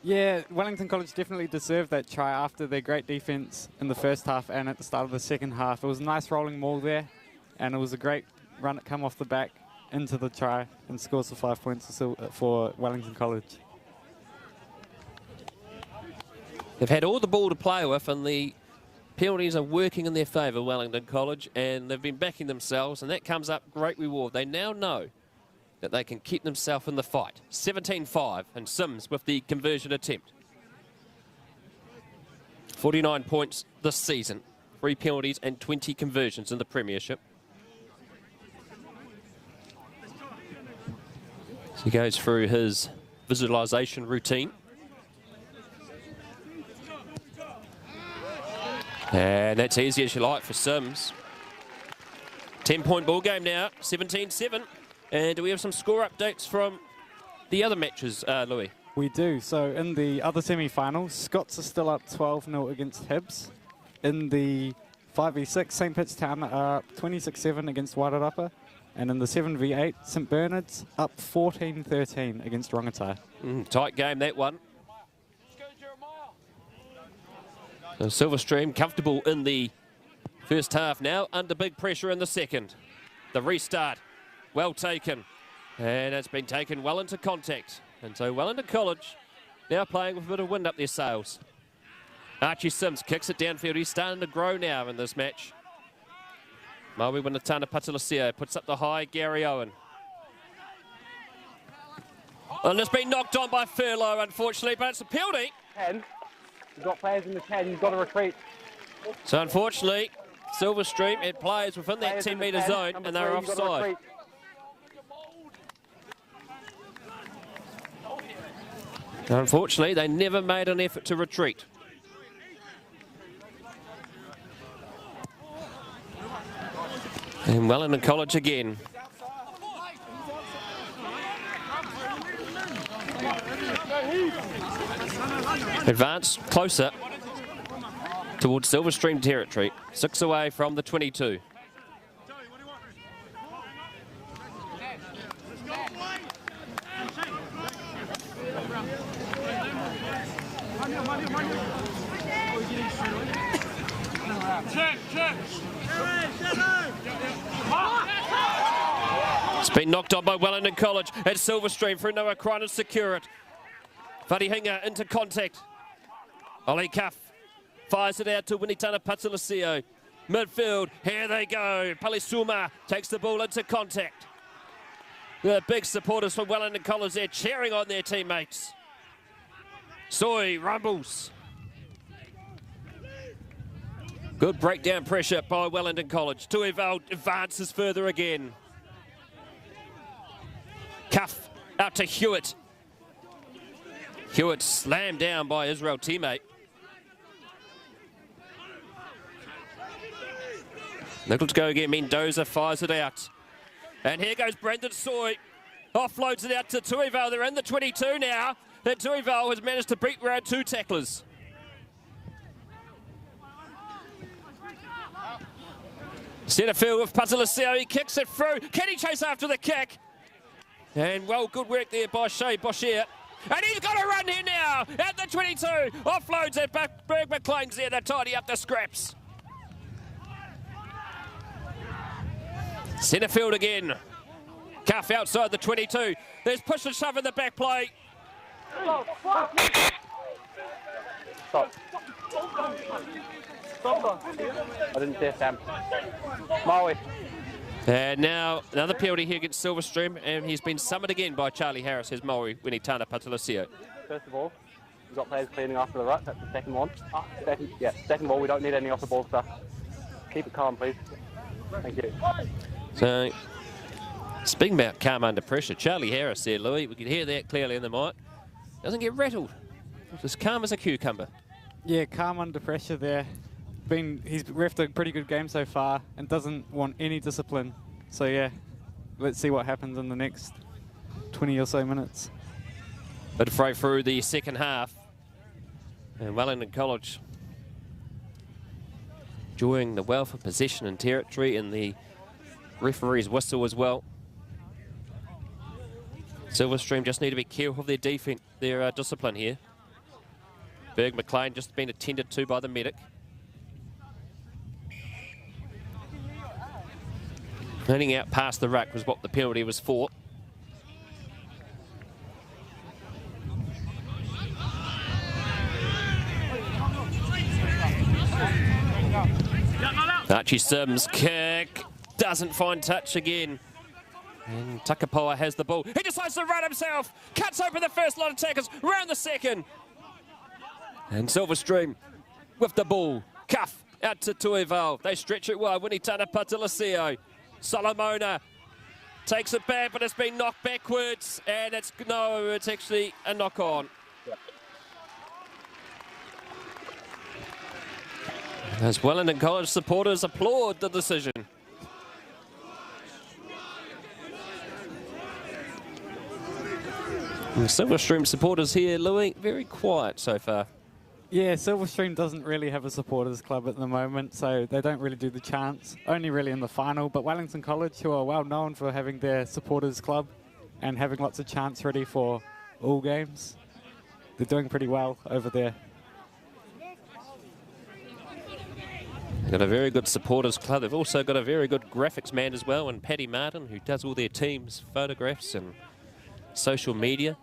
Yeah, Wellington College definitely deserved that try after their great defence in the first half and at the start of the second half. It was a nice rolling maul there, and it was a great run that come off the back into the try and scores the 5 points for Wellington College. They've had all the ball to play with, and the penalties are working in their favour, Wellington College, and they've been backing themselves, and that comes up great reward. They now know that they can keep themselves in the fight. 17-5, and Sims with the conversion attempt. 49 points this season, 3 penalties and 20 conversions in the Premiership. So he goes through his visualisation routine. And that's easy as you like for Sims. 10-point ball game now, 17-7. And do we have some score updates from the other matches, Louis? We do. So in the other semi-finals, Scots are still up 12-0 against Hibs. In the 5v6, St. Pitt's Town are up 26-7 against Wairarapa. And in the 7v8, St. Bernard's up 14-13 against Rongotai. Tight game, that one. So Silverstream comfortable in the first half now, under big pressure in the second. The restart. Well taken, and it's been taken well into contact. And so Wellington College now playing with a bit of wind up their sails. Archie Sims kicks it downfield. He's starting to grow now in this match. Maui Winitana Patalusia puts up the high, Gary Owen. And it's been knocked on by Furlow, unfortunately, but it's a penalty. 10. You've got players in the 10. You've got to retreat. So unfortunately, Silverstream had players within that 10-metre zone, and they're offside. Unfortunately, they never made an effort to retreat. And Wellington College again. Advance closer towards Silverstream territory. 6 away from the 22. It's been knocked on by Wellington College at Silverstream for Noah Crine to secure it. Wharihinga into contact. Oli Cuff fires it out to Winitana Patalusia. Midfield, here they go. Palisuma takes the ball into contact. The big supporters from Wellington College there cheering on their teammates. Soy rumbles. Good breakdown pressure by Wellington College. Tuivau advances further again. Cuff out to Hewitt. Hewitt slammed down by Israel teammate. Little to go again. Mendoza fires it out. And here goes Brendan Soy. Offloads it out to Tuivau. They're in the 22 now. And Tuivau has managed to beat round 2 tacklers. Centre field with Patalasio. He kicks it through. Can he chase after the kick? And well, good work there by Shea Boshier. And he's got a run here now at the 22. Offloads it. Berg McLean's there to tidy up the scraps. Centre field again. Cuff outside the 22. There's push and shove in the back play. Stop. I didn't see a Sam. Maui. And now another penalty here against Silverstream, and he's been summoned again by Charlie Harris, says Maui, when he turned up Patalasio. First of all, we've got players cleaning after the ruck. That's the second one. Second ball, we don't need any off the ball stuff. Keep it calm, please. Thank you. So, speaking about calm under pressure, Charlie Harris there, Louis, we can hear that clearly in the mic. Doesn't get rattled. Just calm as a cucumber. Yeah, calm under pressure there. He's reffed a pretty good game so far and doesn't want any discipline. So yeah, let's see what happens in the next 20 or so minutes. Bit of fray through the second half. And Wellington College enjoying the wealth of possession and territory and the referee's whistle as well. Silverstream just need to be careful of their defense, their discipline here. Berg McLean just been attended to by the medic. Running out past the ruck was what the penalty was for. Archie Sims kick doesn't find touch again. And Takapoa has the ball. He decides to run himself. Cuts open the first line of tackles. Round the second. And Silverstream with the ball. Cuff out to Tuivau. They stretch it wide. Winitana Patalasio. Solomona takes it back, but it's been knocked backwards. And it's actually a knock on. As Wellington College supporters applaud the decision. And Silverstream supporters here, Louis, very quiet so far. Yeah, Silverstream doesn't really have a supporters club at the moment, so they don't really do the chants, only really in the final. But Wellington College, who are well known for having their supporters club and having lots of chants ready for all games, they're doing pretty well over there. They've got a very good supporters club. They've also got a very good graphics man as well, and Paddy Martin, who does all their team's photographs and social media.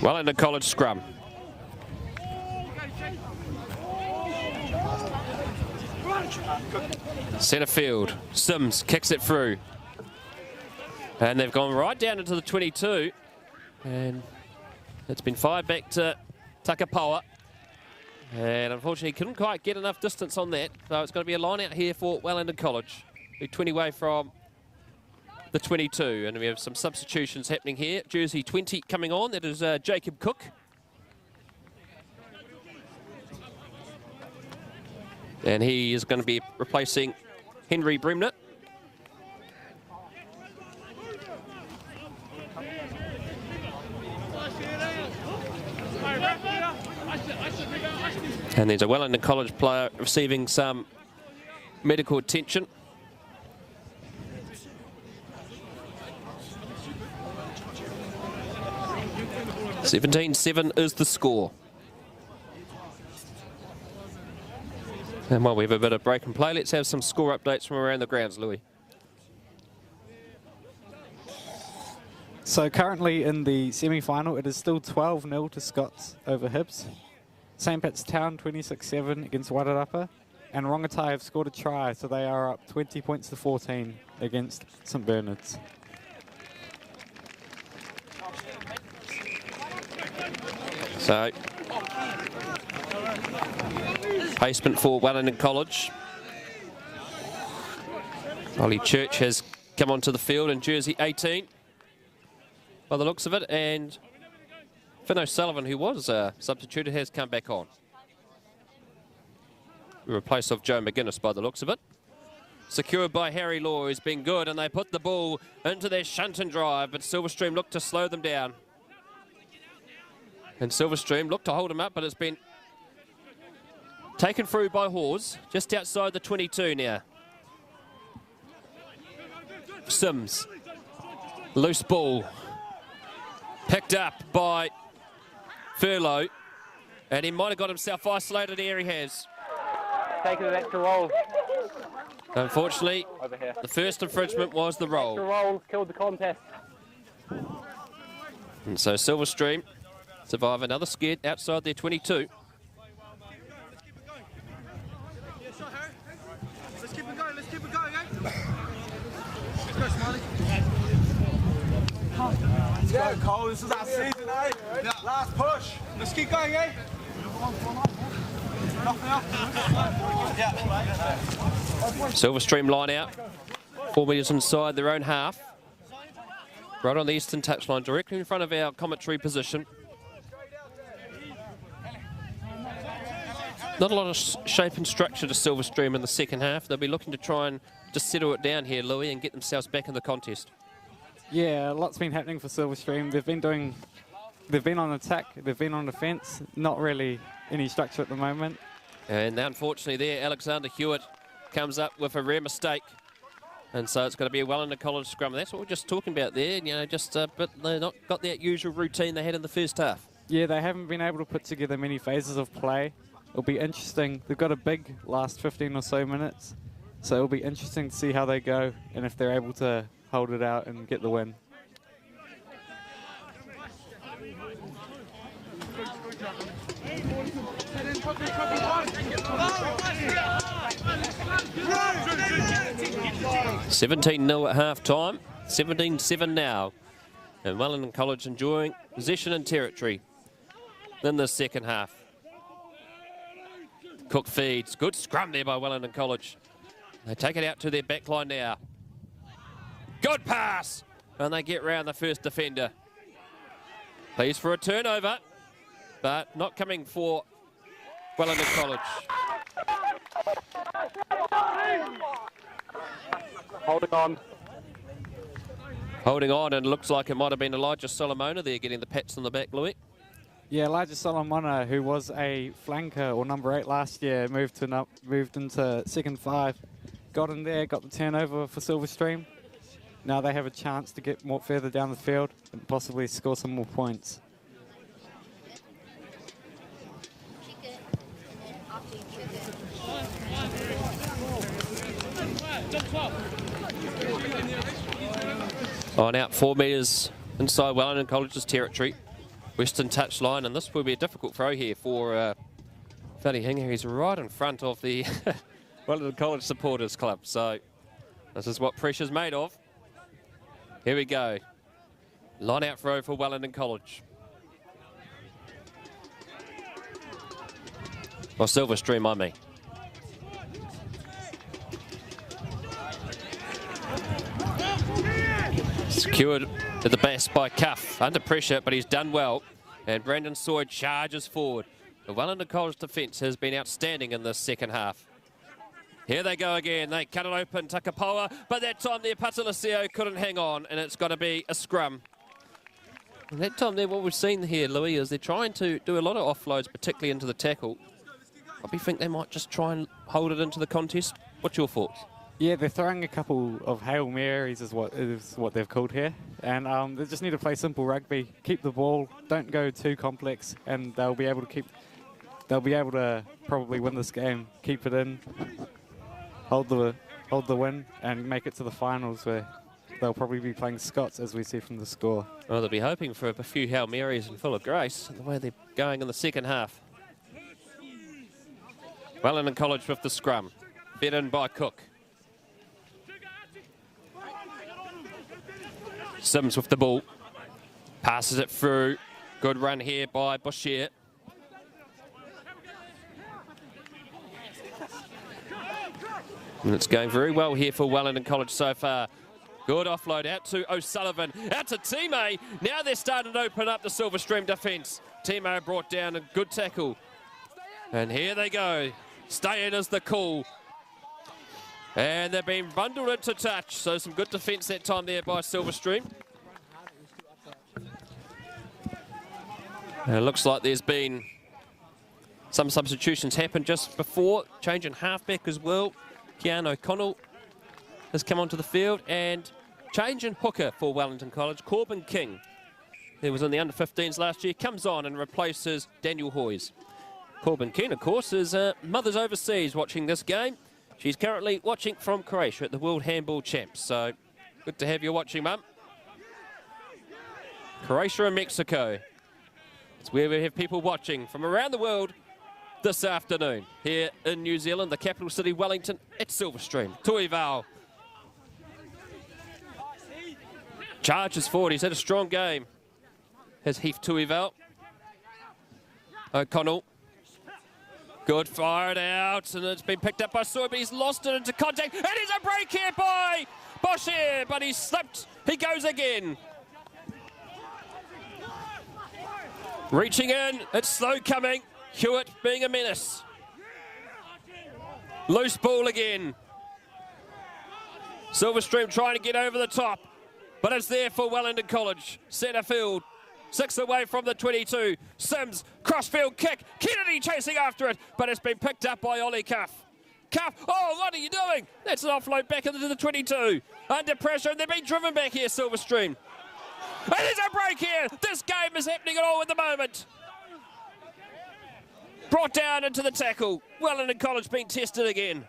Wellington College scrum. Centre field. Sims kicks it through. And they've gone right down into the 22. And it's been fired back to Takapoa. And unfortunately, couldn't quite get enough distance on that. So it's going to be a line out here for Wellington College. Be 20 away from the 22. And we have some substitutions happening here. Jersey 20 coming on. That is Jacob Cook. And he is going to be replacing Henry Bremner. And there's a Wellington College player receiving some medical attention. (17-7) is the score. And while we have a bit of break and play, let's have some score updates from around the grounds, Louis. So currently in the semi-final, it is still 12-0 to Scots over Hibs. St. Pat's Town 26-7 against Wairarapa. And Rongotai have scored a try, so they are up 20 points to 14 against St Bernard's. So, placement for Wellington College. Ollie Church has come onto the field in jersey 18 by the looks of it, and Finn O'Sullivan, who was substituted, has come back on. In replace of Joe McGuinness by the looks of it. Secured by Harry Law, who's been good, and they put the ball into their shunt and drive, but Silverstream looked to slow them down. And Silverstream looked to hold him up, but it's been taken through by Hawes, just outside the 22 now. Sims, loose ball, picked up by Furlow, and he might have got himself isolated here, he has. Taking an extra roll. Unfortunately, Over here. the first infringement was the roll. Extra roll killed the contest. And so Silverstream survive another skid outside their 22. Let's keep it going, eh? Let's go, Smiley. Let's go, Cole. This is our season, eh? Yeah. Last push. Let's keep going, eh? Silverstream line out. 4 metres inside their own half. Right on the eastern touchline, directly in front of our commentary position. Not a lot of shape and structure to Silverstream in the second half. They'll be looking to try and just settle it down here, Louis, and get themselves back in the contest. Yeah, a lot's been happening for Silverstream. They've been on attack, they've been on defence. Not really any structure at the moment. And unfortunately there, Alexander Hewitt comes up with a rare mistake. And so it's going to be a Wellington College scrum. That's what we're just talking about there. You know, but they've not got that usual routine they had in the first half. Yeah, they haven't been able to put together many phases of play. It'll be interesting. They've got a big last 15 or so minutes. So it'll be interesting to see how they go and if they're able to hold it out and get the win. $17-0 at half-time, 17-7 now. And Wellington College enjoying possession and territory in the second half. Cook feeds. Good scrum there by Wellington College. They take it out to their back line now. Good pass! And they get round the first defender. Please for a turnover, but not coming for Wellington College. Holding on. Holding on, and it looks like it might have been Elijah Solomona there getting the pats on the back, Louis. Yeah, Elijah Solomona, who was a flanker or number 8 last year, moved into second 5. Got in there, got the turnover for Silverstream. Now they have a chance to get more further down the field and possibly score some more points. On out 4 metres inside Wellington College's territory. Western touchline, and this will be a difficult throw here for Fanny Hinger. He's right in front of the Wellington College Supporters Club. So this is what pressure's made of. Here we go. Line out throw for Wellington College. Or Silverstream, I mean. Secured at the base by Cuff. Under pressure, but he's done well. And Brandon Sawyer charges forward. The Wellington College defence has been outstanding in this second half. Here they go again. They cut it open, Takapoa. But that time there, Patalasio couldn't hang on, and it's got to be a scrum. And that time there, what we've seen here, Louis, is they're trying to do a lot of offloads, particularly into the tackle. I think they might just try and hold it into the contest. What's your thoughts? Yeah, they're throwing a couple of Hail Marys is what they've called here. And they just need to play simple rugby, keep the ball, don't go too complex, and they'll be able to probably win this game, keep it in, hold the win, and make it to the finals where they'll probably be playing Scots, as we see from the score. Well, they'll be hoping for a few Hail Marys and full of grace, the way they're going in the second half. Wellington College with the scrum. Fed in by Cook. Sims with the ball. Passes it through. Good run here by Boucher. And it's going very well here for Wellington College so far. Good offload out to O'Sullivan, out to Time. Now they're starting to open up the Silverstream defence. Time brought down a good tackle. And here they go. Stay in is the call. And they've been bundled into touch. So some good defence that time there by Silverstream. And it looks like there's been some substitutions happen just before. Change in halfback as well. Keane O'Connell has come onto the field, and change in hooker for Wellington College. Corbin King, who was in the under-15s last year, comes on and replaces Daniel Hoyes. Corbin King, of course, is mother's overseas watching this game. She's currently watching from Croatia at the World Handball Champs, so good to have you watching, Mum. Croatia and Mexico. It's where we have people watching from around the world this afternoon here in New Zealand, the capital city, Wellington, at Silverstream. Tuivau charges forward. He's had a strong game. Has Heath Tuivau. O'Connell. Good, fired out, and it's been picked up by Soy, but he's lost it into contact. It is a break here by Boucher, but he slipped. He goes again. Reaching in, it's slow coming. Hewitt being a menace. Loose ball again. Silverstream trying to get over the top, but it's there for Wellington College. Centre field, 6 away from the 22. Sims, crossfield kick. Kennedy chasing after it, but it's been picked up by Ollie Cuff. Cuff, oh, what are you doing? That's an offload back into the 22. Under pressure, and they're being driven back here, Silverstream. It is a break here. This game is happening at all at the moment. Brought down into the tackle. Wellington College being tested again.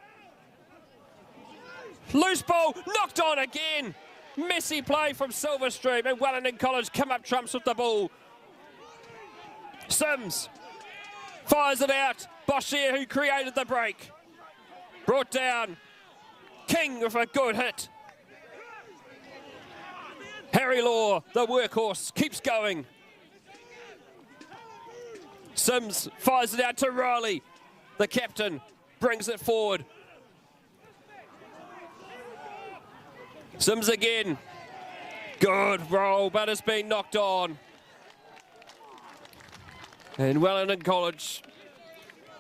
Loose ball, knocked on again. Messy play from Silverstream, and Wellington College come up trumps with the ball. Sims fires it out. Boucher, who created the break. Brought down. King with a good hit. Harry Law, the workhorse, keeps going. Sims fires it out to Riley. The captain brings it forward. Sims again. Good roll, but it's been knocked on. And Wellington College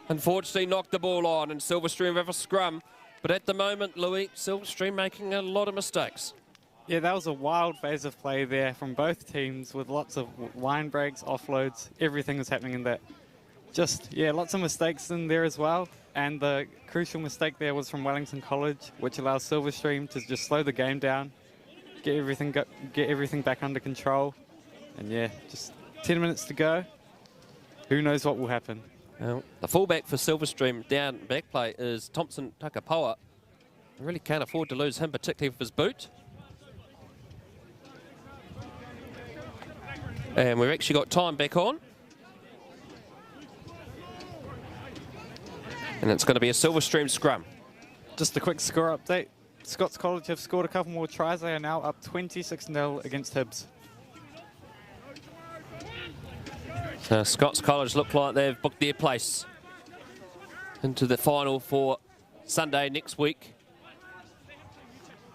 unfortunately knocked the ball on, and Silverstream have a scrum. But at the moment, Louis, Silverstream making a lot of mistakes. Yeah, that was a wild phase of play there from both teams with lots of line breaks, offloads, everything was happening in that. Just, yeah, lots of mistakes in there as well. And the crucial mistake there was from Wellington College, which allows Silverstream to just slow the game down, get everything back under control. And yeah, just 10 minutes to go. Who knows what will happen? Well, the fullback for Silverstream down back play is Thompson Takapoa. I really can't afford to lose him, particularly with his boot. And we've actually got time back on. And it's going to be a Silverstream scrum. Just a quick score update. Scots College have scored a couple more tries. They are now up 26-0 against Hibs. So Scots College look like they've booked their place into the final for Sunday next week.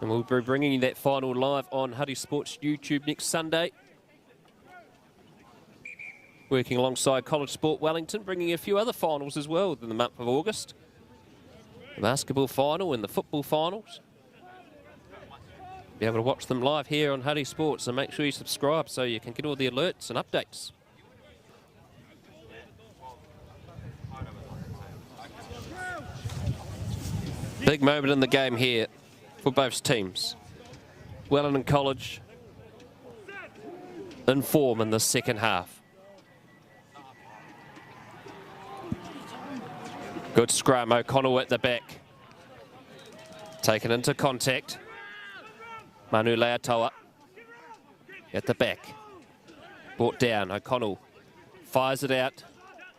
And we'll be bringing you that final live on Huddy Sports YouTube next Sunday. Working alongside College Sport Wellington, bringing a few other finals as well in the month of August. The basketball final and the football finals. Be able to watch them live here on Huddy Sports, so make sure you subscribe so you can get all the alerts and updates. Big moment in the game here for both teams. Wellington College in form in the second half. Good scrum, O'Connell at the back. Taken into contact. Manu Leatoa at the back. Brought down, O'Connell fires it out.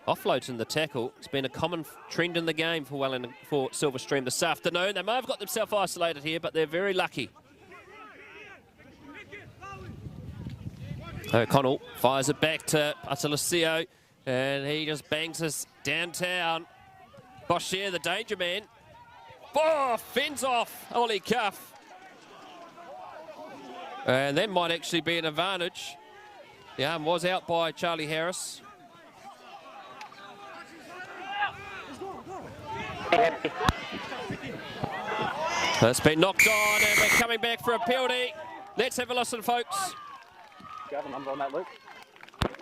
offloads in the tackle. It's been a common trend in the game for Wellington, for Silverstream this afternoon. They may have got themselves isolated here, but they're very lucky. O'Connell fires it back to Atalacio, and he just bangs us downtown. Boschier, the danger man. Oh, fends off Ollie Cuff. And that might actually be an advantage. The arm was out by Charlie Harris. It's been knocked on, and we're coming back for a penalty. Let's have a listen, folks. Do you have a number on that, Luke?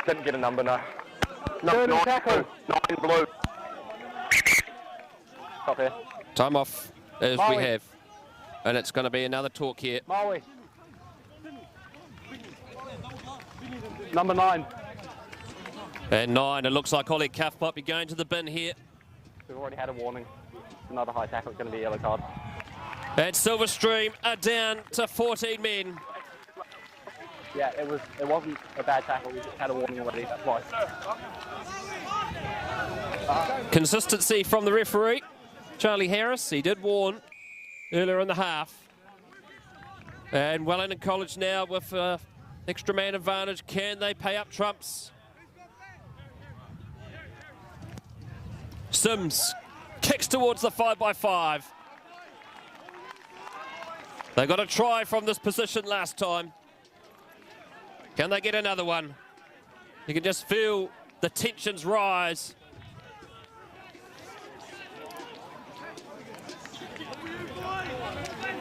Didn't get a number, no. No, 9 blue. Stop here. Time off, as Maui. we have. And it's going to be another talk here. Maui. Number 9. And 9, it looks like Ollie Cuff might be going to the bin here. We've already had a warning. Another high tackle, it's going to be a yellow card. And Silverstream are down to 14 men. Yeah, it wasn't a bad tackle, we just had a warning already, that's why. Consistency from the referee. Charlie Harris, he did warn earlier in the half. And Wellington College now with extra man advantage. Can they pay up trumps? Sims kicks towards the 5x5. They got a try from this position last time. Can they get another one? You can just feel the tensions rise.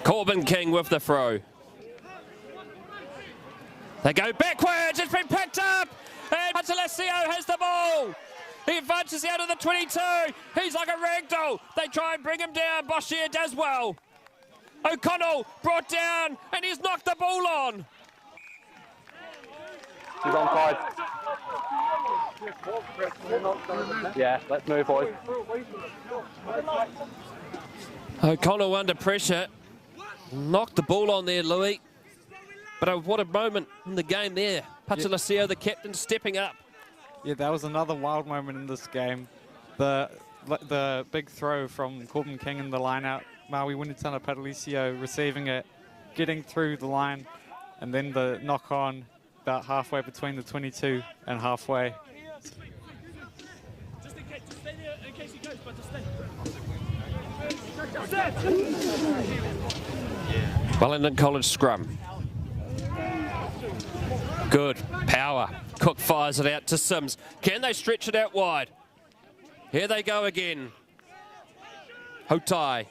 Corbin King with the throw. They go backwards, it's been picked up, and Atalacio has the ball. He advances out of the 22, he's like a ragdoll. They try and bring him down, Boschier does well. O'Connell brought down, and he's knocked the ball on. He's onside. Yeah, let's move, boys. O'Connell under pressure. Knocked the ball on there, Louis. But what a moment in the game there. Atalacio, the captain, stepping up. Yeah, that was another wild moment in this game. The big throw from Corbin King in the line out. Maui Winitana Atalacio receiving it, getting through the line, and then the knock on about halfway between the 22 and halfway. Just stay there in case he goes, but just stay. Wellington College scrum. Good power. Cook fires it out to Sims. Can they stretch it out wide? Here they go again. Hotai.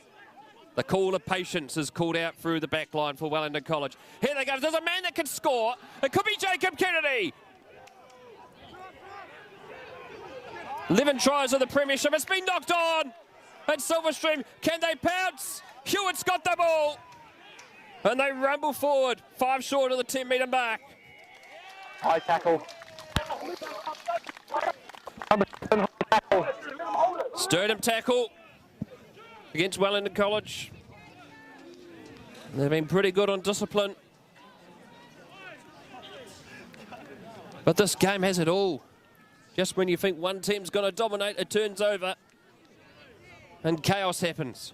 The call of patience is called out through the back line for Wellington College. Here they go. There's a man that can score. It could be Jacob Kennedy. 11 tries of the premiership. It's been knocked on. And Silverstream, can they pounce? Hewitt's got the ball. And they rumble forward. 5 short of the 10-metre mark. High tackle. Number 7, high tackle. Sternum tackle against Wellington College. They've been pretty good on discipline. But this game has it all. Just when you think one team's going to dominate, it turns over and chaos happens.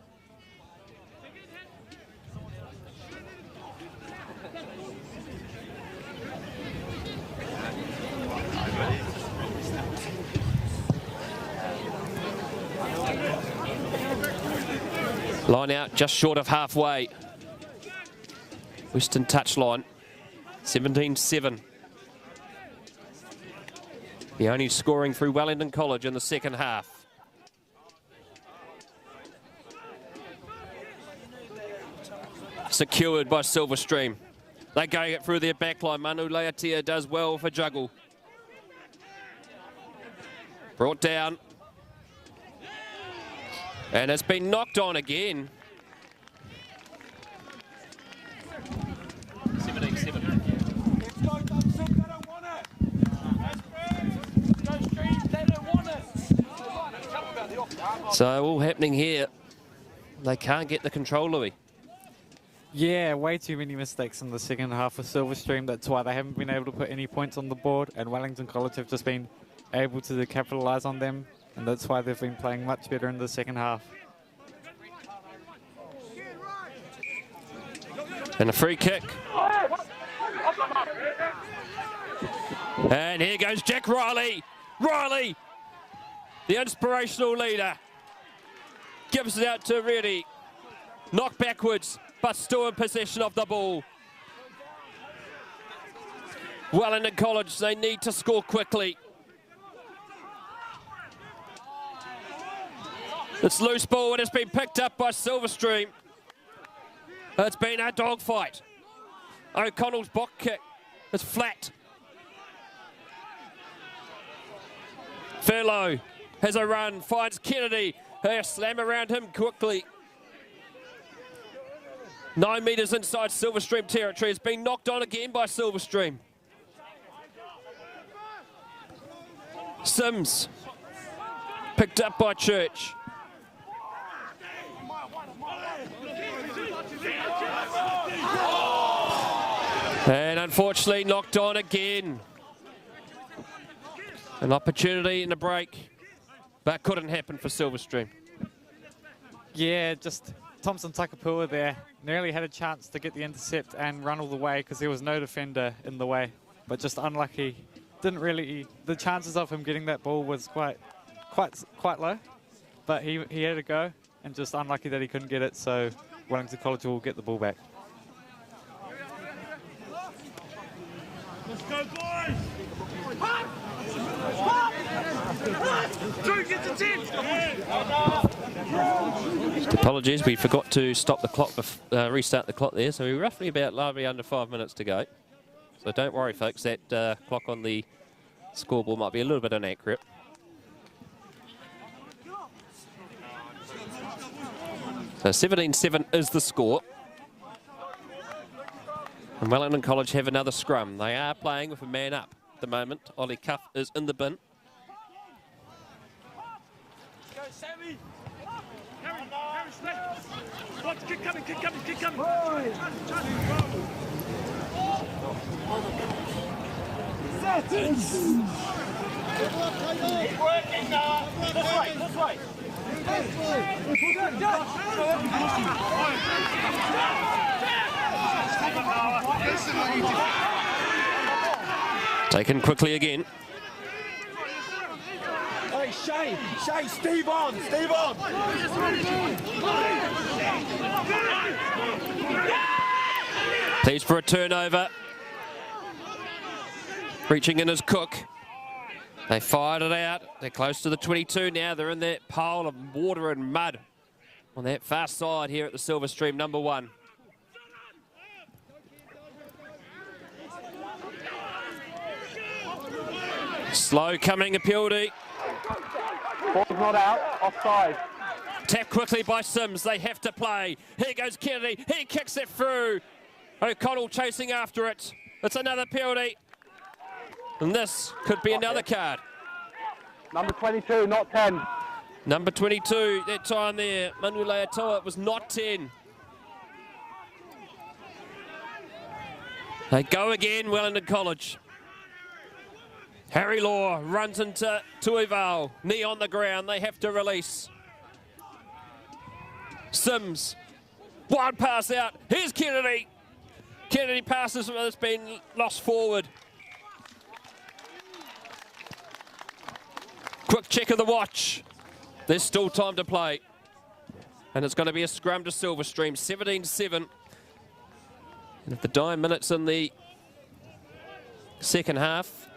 Line out just short of halfway. Western touchline, 17-7. The only scoring through Wellington College in the second half. Secured by Silverstream. They're going it through their backline. Manu Leatia does well for juggle. Brought down. And it's been knocked on again. 17-7. So all happening here. They can't get the control, Louis. Yeah, way too many mistakes in the second half of Silverstream. That's why they haven't been able to put any points on the board. And Wellington College have just been able to capitalise on them, and that's why they've been playing much better in the second half. And a free kick. And here goes Jack Riley. Riley, the inspirational leader, gives it out to Reddy. Knocked backwards, but still in possession of the ball. Wellington College, they need to score quickly. It's loose ball and it's been picked up by Silverstream. It's been a dogfight. O'Connell's box kick is flat. Furlow has a run, finds Kennedy. They slam around him quickly. 9 metres inside Silverstream territory. It's been knocked on again by Silverstream. Sims, picked up by Church. And unfortunately knocked on again. An opportunity in the break, but couldn't happen for Silverstream. Yeah, just Thompson Takapua there. Nearly had a chance to get the intercept and run all the way because there was no defender in the way, but just unlucky. Didn't really, the chances of him getting that ball was quite low, but he had a go and just unlucky that he couldn't get it, so Wellington College will get the ball back. Let's go, boys! Apologies, we forgot to stop the clock, restart the clock there, so we're roughly under 5 minutes to go. So don't worry, folks, that clock on the scoreboard might be a little bit inaccurate. So 17-7 is the score. And Wellington College have another scrum. They are playing with a man up at the moment. Ollie Cuff is in the bin. Go, Sammy! Keep coming, keep coming, keep coming! Keep working now! This way, this way! Taken quickly again. Hey, Shay, Steve on! Pleased for a turnover. Reaching in as Cook. They fired it out. They're close to the 22 now. They're in that pile of water and mud on that far side here at the Silverstream number 1. Slow coming, Apildi. Ball's not out, offside. Tapped quickly by Sims. They have to play. Here goes Kennedy. He kicks it through. O'Connell chasing after it. It's another penalty. And this could be another card. Number 22, not 10. Number 22, that time there, Manuele Atoa, it was not 10. They go again, Wellington College. Harry Law runs into Tuivao. Knee on the ground, they have to release. Sims, wild pass out. Here's Kennedy. Kennedy passes, but it's been lost forward. Quick check of the watch. There's still time to play. And it's going to be a scrum to Silverstream, 17-7. And at the dying minutes in the second half,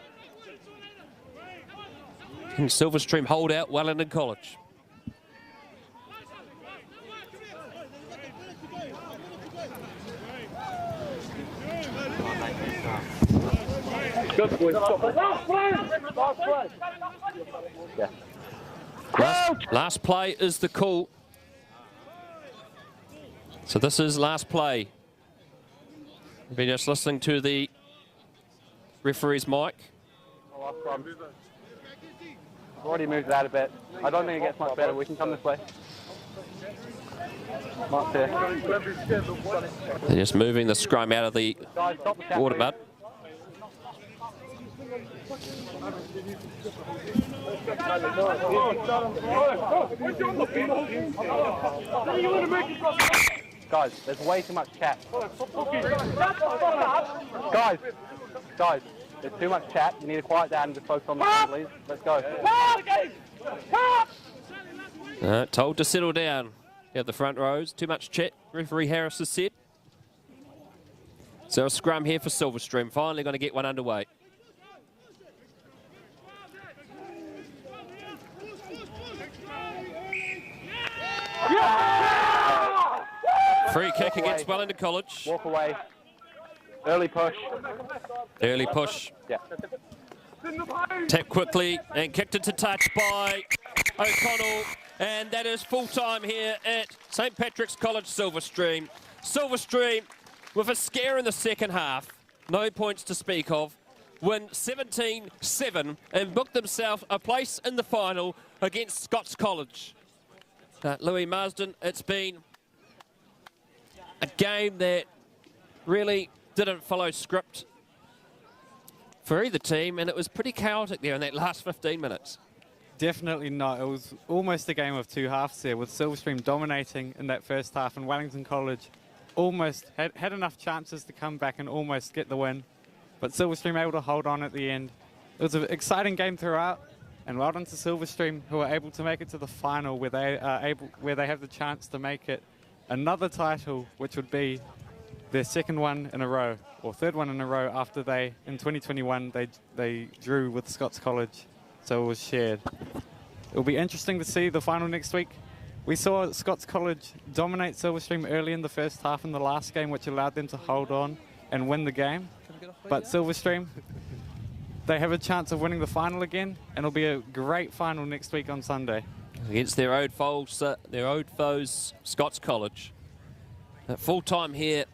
can Silverstream hold out Wellington College? Good boys. Yeah. Last play is the call. So this is last play. We've been just listening to the referee's mic. I've already moved that a bit. I don't think it gets much better. We can come this way. Mark's here. They're just moving the scrum out of the Guys, stop the water mud. Guys, there's way too much chat. Guys, there's too much chat. You need to quiet down and just focus on the game, please. Let's go. Told to settle down. Yeah, the front rows. Too much chat, referee Harris has said. So a scrum here for Silverstream. Finally going to get one underway. Free kick against Wellington College. Walk away. Early push. Early push. Yeah. Tap quickly and kicked into touch by O'Connell. And that is full time here at St Patrick's College Silverstream. Silverstream with a scare in the second half. No points to speak of. Win 17-7 and booked themselves a place in the final against Scots College. Louis Marsden, it's been a game that really didn't follow script for either team, and it was pretty chaotic there in that last 15 minutes. Definitely not. It was almost a game of two halves there, with Silverstream dominating in that first half, and Wellington College almost had enough chances to come back and almost get the win. But Silverstream able to hold on at the end. It was an exciting game throughout, and well done to Silverstream, who are able to make it to the final, where they have the chance to make it another title, which would be their second one in a row, or third one in a row, after in 2021 they drew with Scots College, so it was shared. It will be interesting to see the final next week. We saw Scots College dominate Silverstream early in the first half in the last game, which allowed them to hold on and win the game. But Silverstream, they have a chance of winning the final again, and it'll be a great final next week on Sunday. Against their old foes, Scots College. Full time here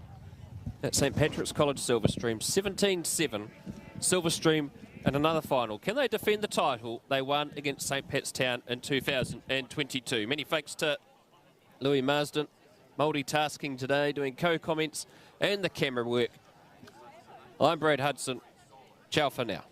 at St Patrick's College Silverstream. 17-7. Silverstream and another final. Can they defend the title they won against St Pat's Town in 2022? Many thanks to Louis Marsden, multitasking today, doing co-comments and the camera work. I'm Brad Hudson. Ciao for now.